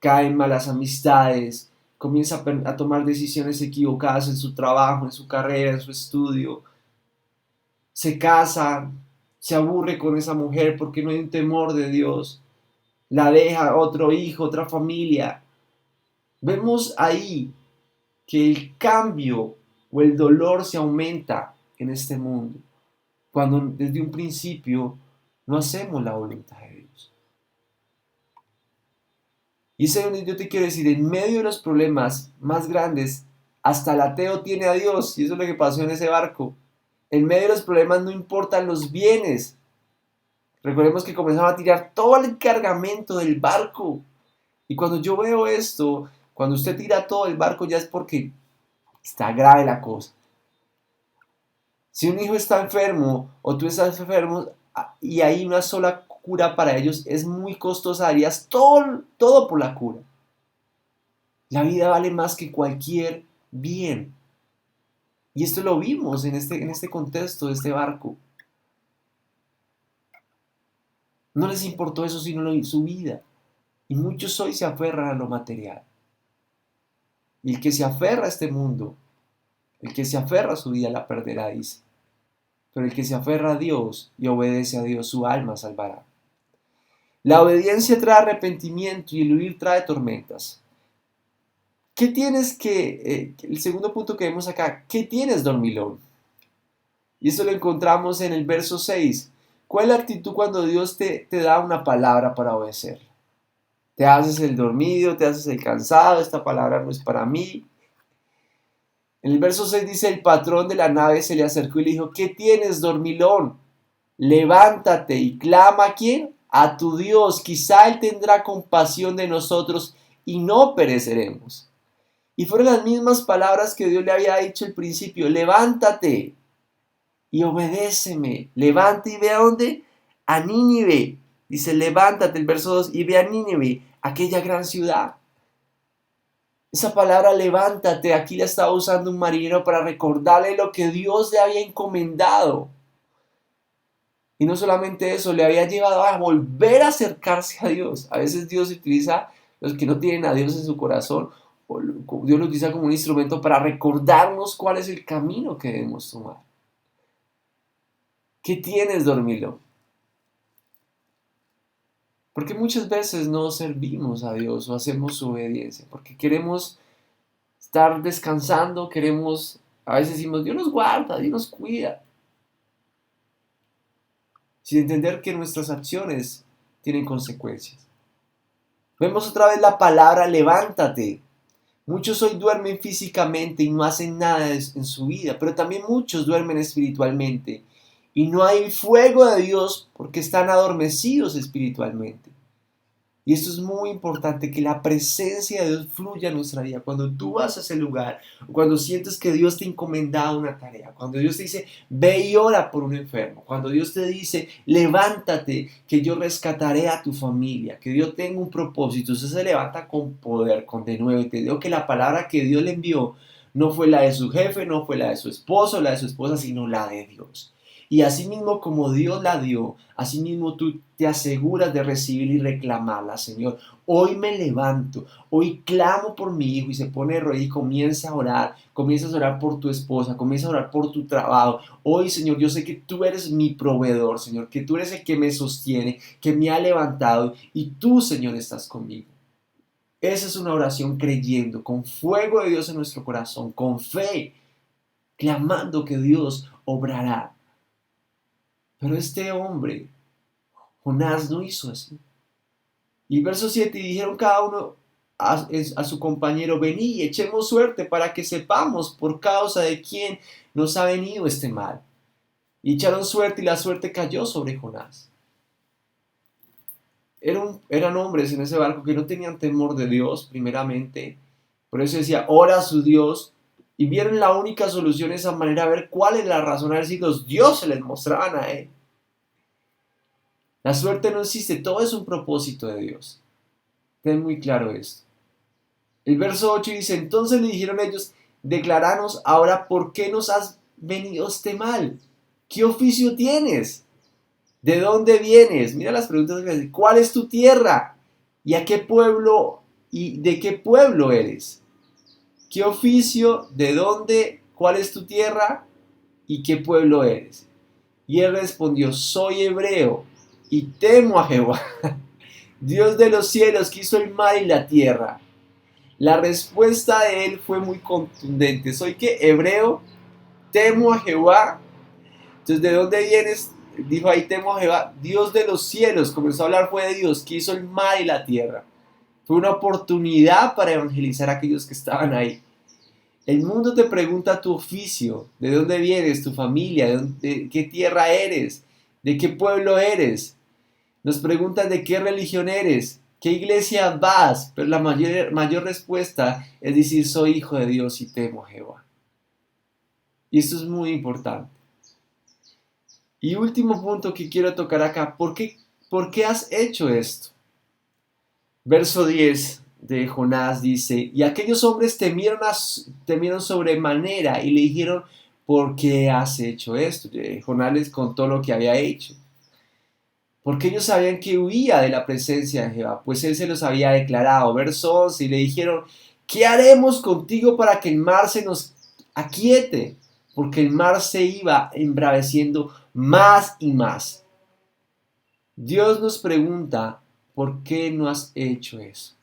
cae en malas amistades, comienza a tomar decisiones equivocadas en su trabajo, en su carrera, en su estudio, se casa, se aburre con esa mujer porque no hay un temor de Dios, la deja otro hijo, otra familia. Vemos ahí que el cambio o el dolor se aumenta en este mundo cuando desde un principio no hacemos la voluntad de Dios. Y es donde yo te quiero decir, en medio de los problemas más grandes, hasta el ateo tiene a Dios, y eso es lo que pasó en ese barco. En medio de los problemas no importan los bienes. Recordemos que comenzaron a tirar todo el cargamento del barco. Y cuando yo veo esto, Cuando usted tira todo el barco ya es porque está grave la cosa. Si un hijo está enfermo o tú estás enfermo y hay una sola cura para ellos, es muy costosa, harías todo por la cura. La vida vale más que cualquier bien. Y esto lo vimos en este contexto de este barco. No les importó eso, sino su vida. Y muchos hoy se aferran a lo material. Y el que se aferra a este mundo, el que se aferra a su vida la perderá, dice. Pero el que se aferra a Dios y obedece a Dios, su alma salvará. La obediencia trae arrepentimiento y el huir trae tormentas. ¿Qué tienes el segundo punto que vemos acá, ¿qué tienes, dormilón? Y eso lo encontramos en el verso 6. ¿Cuál es la actitud cuando Dios te da una palabra para obedecer? Te haces el dormido, te haces el cansado, esta palabra no es para mí. En el verso 6 dice, el patrón de la nave se le acercó y le dijo, ¿qué tienes, dormilón? Levántate y clama ¿a quién? A tu Dios, quizá Él tendrá compasión de nosotros y no pereceremos. Y fueron las mismas palabras que Dios le había dicho al principio, levántate y obedéceme, levántate y ve a dónde, a Nínive. Dice, levántate, el verso 2, y ve a Nínive, aquella gran ciudad. Esa palabra levántate, aquí la estaba usando un marinero para recordarle lo que Dios le había encomendado. Y no solamente eso, le había llevado a volver a acercarse a Dios. A veces Dios utiliza los que no tienen a Dios en su corazón, o Dios lo utiliza como un instrumento para recordarnos cuál es el camino que debemos tomar. ¿Qué tienes, dormilón? Porque muchas veces no servimos a Dios o hacemos su obediencia, porque queremos estar descansando, a veces decimos, Dios nos guarda, Dios nos cuida, sin entender que nuestras acciones tienen consecuencias. Vemos otra vez la palabra levántate. Muchos hoy duermen físicamente y no hacen nada en su vida, pero también muchos duermen espiritualmente y no hay fuego de Dios porque están adormecidos espiritualmente. Y esto es muy importante, que la presencia de Dios fluya en nuestra vida. Cuando tú vas a ese lugar, cuando sientes que Dios te ha encomendado una tarea, cuando Dios te dice, ve y ora por un enfermo, cuando Dios te dice, levántate, que yo rescataré a tu familia, que Dios tenga un propósito, usted se levanta con poder, con denuedo. Y te digo que la palabra que Dios le envió no fue la de su jefe, no fue la de su esposo, la de su esposa, sino la de Dios. Y así mismo como Dios la dio, así mismo tú te aseguras de recibir y reclamarla, Señor. Hoy me levanto, hoy clamo por mi hijo y se pone de rodillas y comienza a orar por tu esposa, comienza a orar por tu trabajo. Hoy, Señor, yo sé que tú eres mi proveedor, Señor, que tú eres el que me sostiene, que me ha levantado y tú, Señor, estás conmigo. Esa es una oración creyendo, con fuego de Dios en nuestro corazón, con fe, clamando que Dios obrará. Pero este hombre, Jonás, no hizo así. Y verso 7, y dijeron cada uno a su compañero, vení y echemos suerte para que sepamos por causa de quién nos ha venido este mal. Y echaron suerte y la suerte cayó sobre Jonás. Eran hombres en ese barco que no tenían temor de Dios, primeramente. Por eso decía, ora a su Dios. Y vieron la única solución de esa manera, a ver cuál es la razón, a ver si los dioses les mostraban a él. La suerte no existe, todo es un propósito de Dios. Ten muy claro esto. El verso 8 dice, entonces le dijeron ellos, declaranos ahora por qué nos has venido este mal. ¿Qué oficio tienes? ¿De dónde vienes? Mira las preguntas que hacen. ¿Cuál es tu tierra? ¿Y a qué pueblo y de qué pueblo eres? ¿Qué oficio? ¿De dónde? ¿Cuál es tu tierra? ¿Y qué pueblo eres? Y él respondió, soy hebreo y temo a Jehová, Dios de los cielos, que hizo el mar y la tierra. La respuesta de él fue muy contundente. Soy que hebreo, temo a Jehová. Entonces, ¿de dónde vienes? Dijo ahí, temo a Jehová, Dios de los cielos. Comenzó a hablar fue de Dios, que hizo el mar y la tierra. Fue una oportunidad para evangelizar a aquellos que estaban ahí. El mundo te pregunta tu oficio, de dónde vienes, tu familia, de qué tierra eres, de qué pueblo eres. Nos preguntan de qué religión eres. ¿Qué iglesia vas? Pero la mayor respuesta es decir, soy hijo de Dios y temo a Jehová. Y esto es muy importante. Y último punto que quiero tocar acá, por qué has hecho esto? Verso 10 de Jonás dice, y aquellos hombres temieron sobremanera y le dijeron, ¿por qué has hecho esto? Jonás les contó lo que había hecho. Porque ellos sabían que huía de la presencia de Jehová, pues él se los había declarado. Verso 11, y le dijeron, ¿qué haremos contigo para que el mar se nos aquiete? Porque el mar se iba embraveciendo más y más. Dios nos pregunta, ¿por qué no has hecho eso?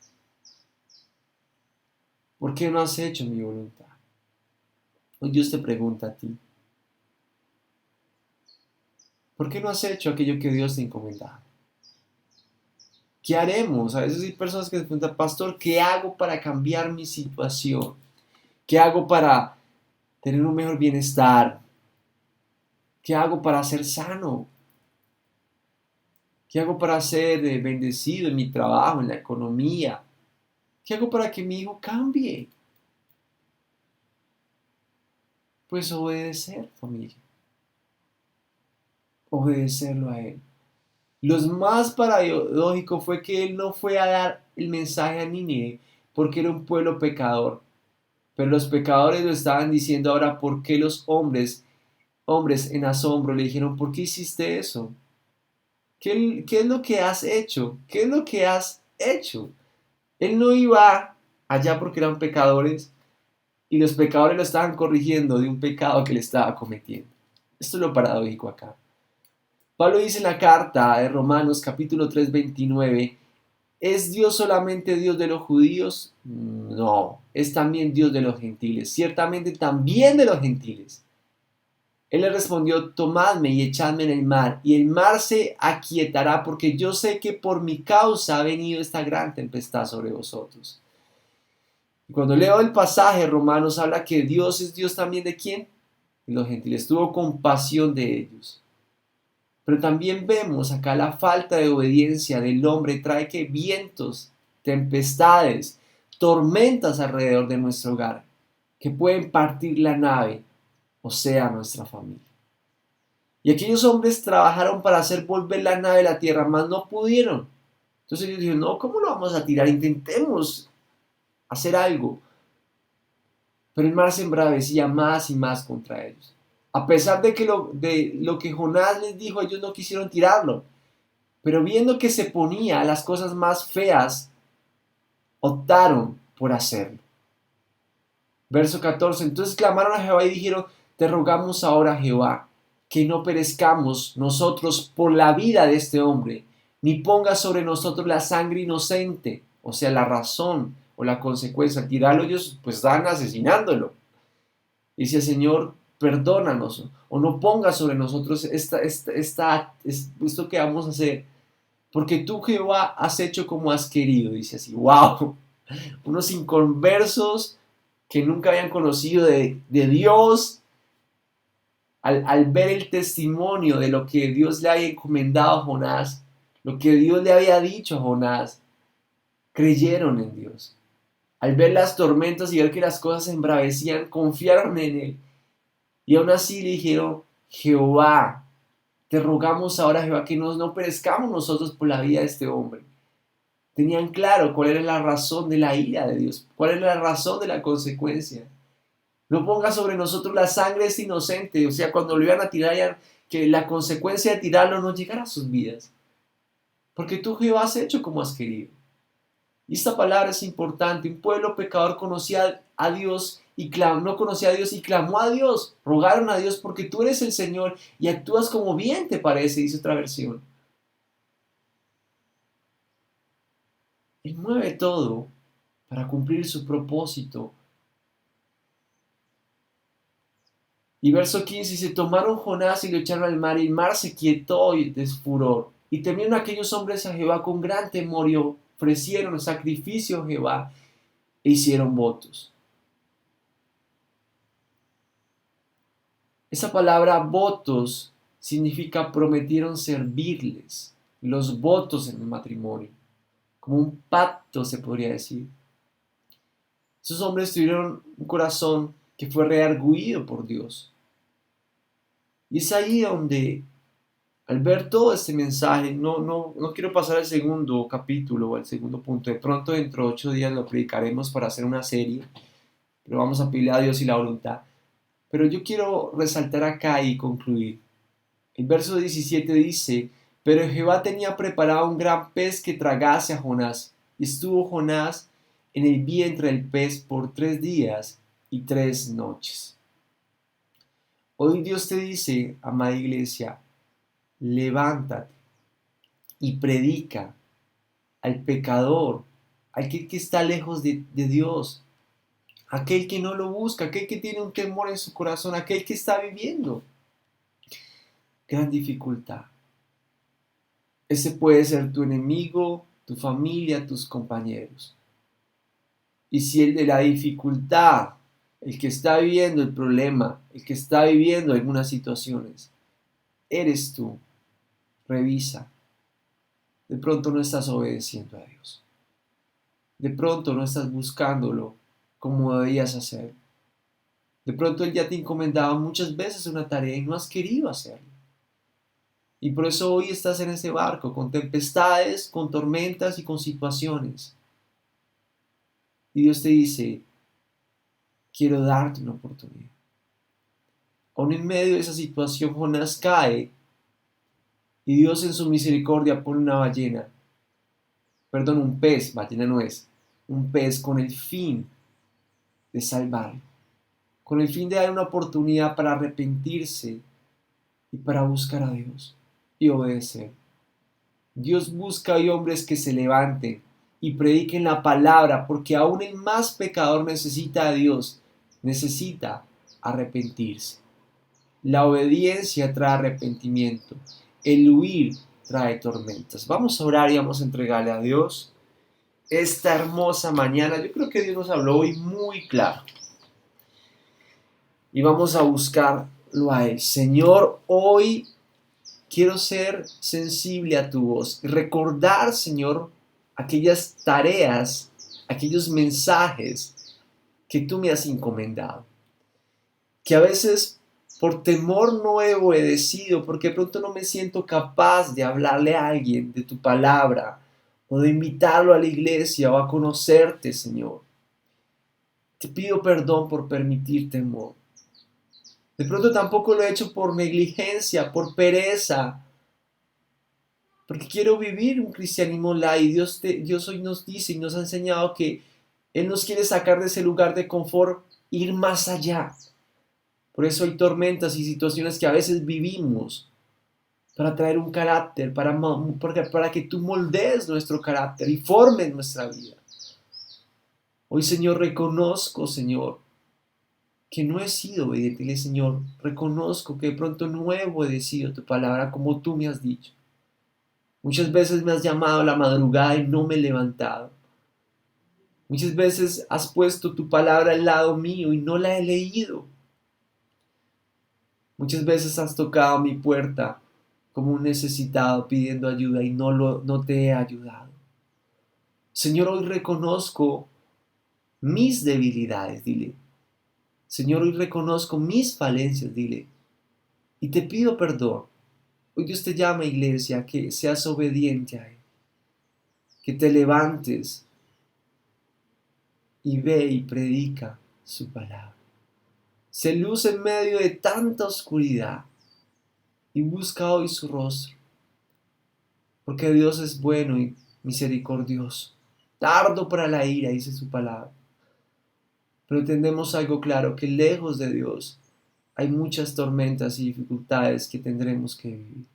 ¿Por qué no has hecho mi voluntad? Hoy Dios te pregunta a ti, ¿por qué no has hecho aquello que Dios te encomendaba? ¿Qué haremos? A veces hay personas que se preguntan, pastor, ¿qué hago para cambiar mi situación? ¿Qué hago para tener un mejor bienestar? ¿Qué hago para ser sano? ¿Qué hago para ser bendecido en mi trabajo, en la economía? ¿Qué hago para que mi hijo cambie? Pues obedecer, familia. Obedecerlo a Él. Lo más paradójico fue que Él no fue a dar el mensaje a Nínive porque era un pueblo pecador. Pero los pecadores lo estaban diciendo ahora, ¿por qué los hombres en asombro le dijeron, ¿por qué hiciste eso? ¿Qué es lo que has hecho? ¿Qué es lo que has hecho? Él no iba allá porque eran pecadores y los pecadores lo estaban corrigiendo de un pecado que le estaba cometiendo. Esto es lo paradójico acá. Pablo dice en la carta de Romanos capítulo 3, 29, ¿es Dios solamente Dios de los judíos? No, es también Dios de los gentiles, ciertamente también de los gentiles. Él le respondió, tomadme y echadme en el mar, y el mar se aquietará, porque yo sé que por mi causa ha venido esta gran tempestad sobre vosotros. Y cuando leo el pasaje, Romanos habla que Dios es Dios también de quién? De los gentiles, tuvo compasión de ellos. Pero también vemos acá la falta de obediencia del hombre trae que vientos, tempestades, tormentas alrededor de nuestro hogar, que pueden partir la nave, o sea, nuestra familia. Y aquellos hombres trabajaron para hacer volver la nave a la tierra, mas no pudieron. Entonces ellos dijeron, no, ¿cómo lo vamos a tirar? Intentemos hacer algo. Pero el mar se embravecía más y más contra ellos. A pesar de lo que Jonás les dijo, ellos no quisieron tirarlo. Pero viendo que se ponía las cosas más feas, optaron por hacerlo. Verso 14. Entonces clamaron a Jehová y dijeron, te rogamos ahora, Jehová, que no perezcamos nosotros por la vida de este hombre, ni ponga sobre nosotros la sangre inocente, o sea, la razón o la consecuencia. Al tirarlo ellos pues estaban asesinándolo. Dice, Señor, perdónanos, o no pongas sobre nosotros esto que vamos a hacer, porque tú, Jehová, has hecho como has querido. Dice así, wow, unos inconversos que nunca habían conocido de Dios, al ver el testimonio de lo que Dios le había encomendado a Jonás, lo que Dios le había dicho a Jonás, creyeron en Dios. Al ver las tormentas y ver que las cosas se embravecían, confiaron en Él. Y aún así le dijeron, Jehová, te rogamos ahora, Jehová, que no perezcamos nosotros por la vida de este hombre. Tenían claro cuál era la razón de la ira de Dios, cuál era la razón de la consecuencia. No ponga sobre nosotros la sangre de este inocente, o sea, cuando lo iban a tirar, que la consecuencia de tirarlo no llegara a sus vidas. Porque tú, Jehová, has hecho como has querido. Y esta palabra es importante. Un pueblo pecador conocía a Dios y no conocía a Dios y clamó a Dios. Rogaron a Dios porque tú eres el Señor y actúas como bien te parece, dice otra versión. Él mueve todo para cumplir su propósito. Y verso 15 dice, tomaron Jonás y lo echaron al mar, y el mar se quietó de furor. Y temieron aquellos hombres a Jehová con gran temor y ofrecieron sacrificio a Jehová e hicieron votos. Esa palabra votos significa prometieron servirles, los votos en el matrimonio. como un pacto, se podría decir. Esos hombres tuvieron un corazón que fue redargüido por Dios. Y es ahí donde, al ver todo este mensaje, no quiero pasar al segundo capítulo o al segundo punto. De pronto, dentro de 8 días lo predicaremos para hacer una serie, pero vamos a pedirle a Dios y la voluntad. Pero yo quiero resaltar acá y concluir. El verso 17 dice: pero Jehová tenía preparado un gran pez que tragase a Jonás, y estuvo Jonás en el vientre del pez por 3 días y 3 noches. Hoy Dios te dice, amada iglesia, levántate y predica al pecador, aquel que está lejos de Dios, aquel que no lo busca, aquel que tiene un temor en su corazón, aquel que está viviendo gran dificultad. Ese puede ser tu enemigo, tu familia, tus compañeros. Y si el de la dificultad, el que está viviendo el problema, el que está viviendo algunas situaciones, eres tú, revisa. De pronto no estás obedeciendo a Dios. De pronto no estás buscándolo como debías hacer. De pronto Él ya te encomendaba muchas veces una tarea y no has querido hacerlo. Y por eso hoy estás en ese barco, con tempestades, con tormentas y con situaciones. Y Dios te dice, quiero darte una oportunidad. Aún en medio de esa situación, Jonás cae y Dios en su misericordia pone una ballena, perdón, un pez, ballena no es, un pez con el fin de salvarlo, con el fin de dar una oportunidad para arrepentirse y para buscar a Dios y obedecer. Dios busca hoy hombres que se levanten y prediquen la palabra, porque aún el más pecador necesita a Dios, necesita arrepentirse. La obediencia trae arrepentimiento, el huir trae tormentas. Vamos a orar y vamos a entregarle a Dios esta hermosa mañana. Yo creo que Dios nos habló hoy muy claro. Y vamos a buscarlo a Él. Señor, hoy quiero ser sensible a tu voz. Recordar, Señor, aquellas tareas, aquellos mensajes que tú me has encomendado. Que a veces por temor no he obedecido, porque de pronto no me siento capaz de hablarle a alguien de tu palabra, o de invitarlo a la iglesia o a conocerte, Señor. Te pido perdón por permitir temor. De pronto tampoco lo he hecho por negligencia, por pereza, porque quiero vivir un cristianismo light. Dios hoy nos dice y nos ha enseñado que Él nos quiere sacar de ese lugar de confort, ir más allá. Por eso hay tormentas y situaciones que a veces vivimos para traer un carácter, para que tú moldees nuestro carácter y formes nuestra vida. Hoy, Señor, reconozco, Señor, que no he sido obediente. Dile, Señor, reconozco que de pronto no he obedecido tu palabra como tú me has dicho. Muchas veces me has llamado a la madrugada y no me he levantado. Muchas veces has puesto tu palabra al lado mío y no la he leído. Muchas veces has tocado mi puerta como un necesitado pidiendo ayuda y no te he ayudado. Señor, hoy reconozco mis debilidades, dile. Señor, hoy reconozco mis falencias, dile. Y te pido perdón. Hoy Dios te llama, iglesia, que seas obediente a Él. Que te levantes y ve y predica su palabra. Se luce en medio de tanta oscuridad y busca hoy su rostro. Porque Dios es bueno y misericordioso. Tardo para la ira, dice su palabra. Pero entendemos algo claro, que lejos de Dios hay muchas tormentas y dificultades que tendremos que vivir.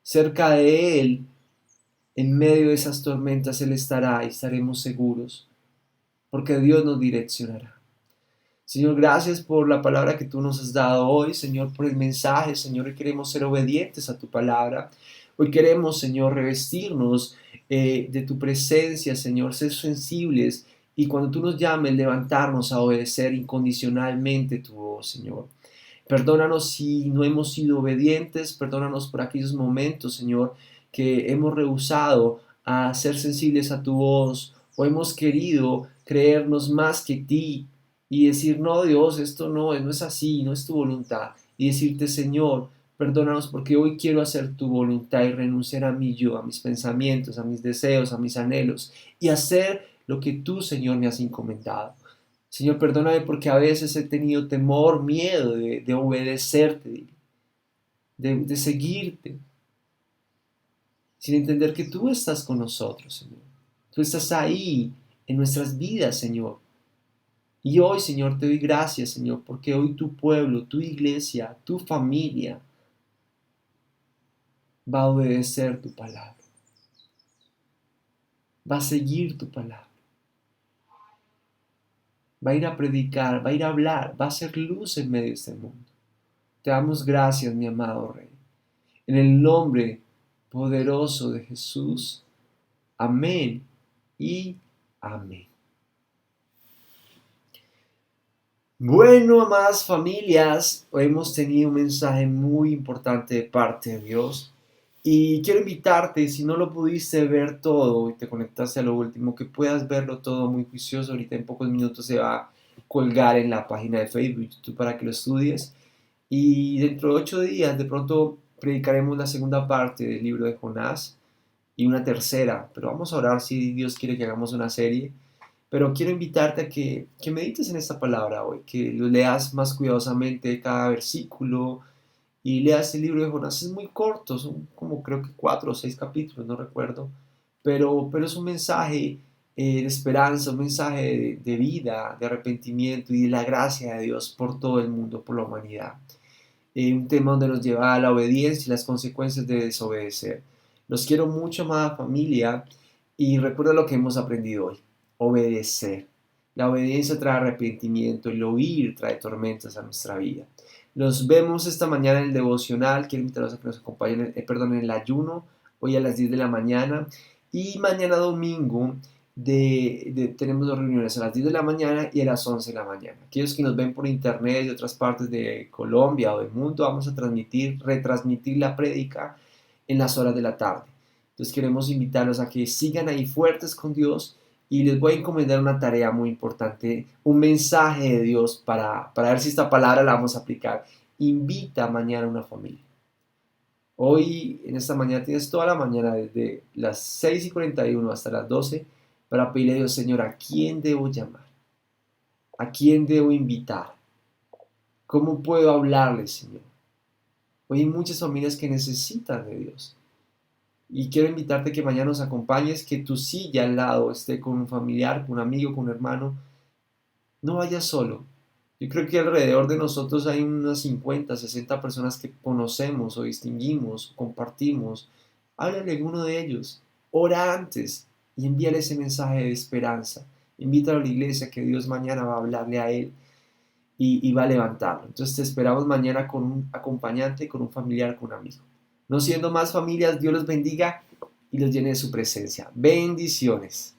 Cerca de Él, en medio de esas tormentas, Él estará y estaremos seguros, porque Dios nos direccionará. Señor, gracias por la palabra que tú nos has dado hoy, Señor, por el mensaje. Señor, hoy queremos ser obedientes a tu palabra. Hoy queremos, Señor, revestirnos de tu presencia, Señor, ser sensibles y cuando tú nos llames, levantarnos a obedecer incondicionalmente tu voz, Señor. Perdónanos si no hemos sido obedientes, perdónanos por aquellos momentos, Señor, que hemos rehusado a ser sensibles a tu voz, o hemos querido creernos más que ti y decir, no, Dios, esto no es así, no es tu voluntad. Y decirte, Señor, perdónanos porque hoy quiero hacer tu voluntad y renunciar a mí yo, a mis pensamientos, a mis deseos, a mis anhelos y hacer lo que tú, Señor, me has encomendado. Señor, perdóname porque a veces he tenido temor, miedo de obedecerte, de seguirte, sin entender que tú estás con nosotros, Señor. Tú estás ahí en nuestras vidas, Señor. Y hoy, Señor, te doy gracias, Señor, porque hoy tu pueblo, tu iglesia, tu familia va a obedecer tu palabra, va a seguir tu palabra, va a ir a predicar, va a ir a hablar, va a ser luz en medio de este mundo. Te damos gracias, mi amado Rey. En el nombre poderoso de Jesús. Amén y amén. Bueno, amadas familias, hoy hemos tenido un mensaje muy importante de parte de Dios y quiero invitarte, si no lo pudiste ver todo y te conectaste a lo último, que puedas verlo todo muy juicioso. Ahorita en pocos minutos se va a colgar en la página de Facebook, YouTube, para que lo estudies. Y dentro de 8 días de pronto predicaremos la segunda parte del libro de Jonás y una tercera, pero vamos a orar si Dios quiere que hagamos una serie. Pero quiero invitarte a que medites en esta palabra hoy, que lo leas más cuidadosamente cada versículo y leas el libro de Jonás. Es muy corto, son como creo que 4 o 6 capítulos, no recuerdo, pero es un mensaje de esperanza, un mensaje de vida, de arrepentimiento y de la gracia de Dios por todo el mundo, por la humanidad. Un tema donde nos lleva a la obediencia y las consecuencias de desobedecer. Los quiero mucho, amada familia, y recuerda lo que hemos aprendido hoy: obedecer. La obediencia trae arrepentimiento, el oír trae tormentas a nuestra vida. Nos vemos esta mañana en el devocional. Quiero invitarlos a que nos acompañen en el ayuno, hoy a las 10 de la mañana. Y mañana domingo tenemos 2 reuniones, a las 10 de la mañana y a las 11 de la mañana. Aquellos que nos ven por internet de otras partes de Colombia o del mundo, vamos a retransmitir la prédica en las horas de la tarde. Entonces queremos invitarlos a que sigan ahí fuertes con Dios y les voy a encomendar una tarea muy importante, un mensaje de Dios para ver si esta palabra la vamos a aplicar. Invita mañana a una familia. Hoy, en esta mañana, tienes toda la mañana, desde las 6:41 hasta las 12, para pedirle a Dios, Señor, ¿a quién debo llamar? ¿A quién debo invitar? ¿Cómo puedo hablarle, Señor? Hoy hay muchas familias que necesitan de Dios. Y quiero invitarte que mañana nos acompañes, que tu silla al lado esté con un familiar, con un amigo, con un hermano. No vayas solo. Yo creo que alrededor de nosotros hay unas 50, 60 personas que conocemos o distinguimos, compartimos. Háblale a alguno de ellos. Ora antes y envíale ese mensaje de esperanza. Invítalo a la iglesia, que Dios mañana va a hablarle a él y va a levantarlo. Entonces te esperamos mañana con un acompañante, con un familiar, con un amigo. No siendo más, familias, Dios los bendiga y los llene de su presencia. Bendiciones.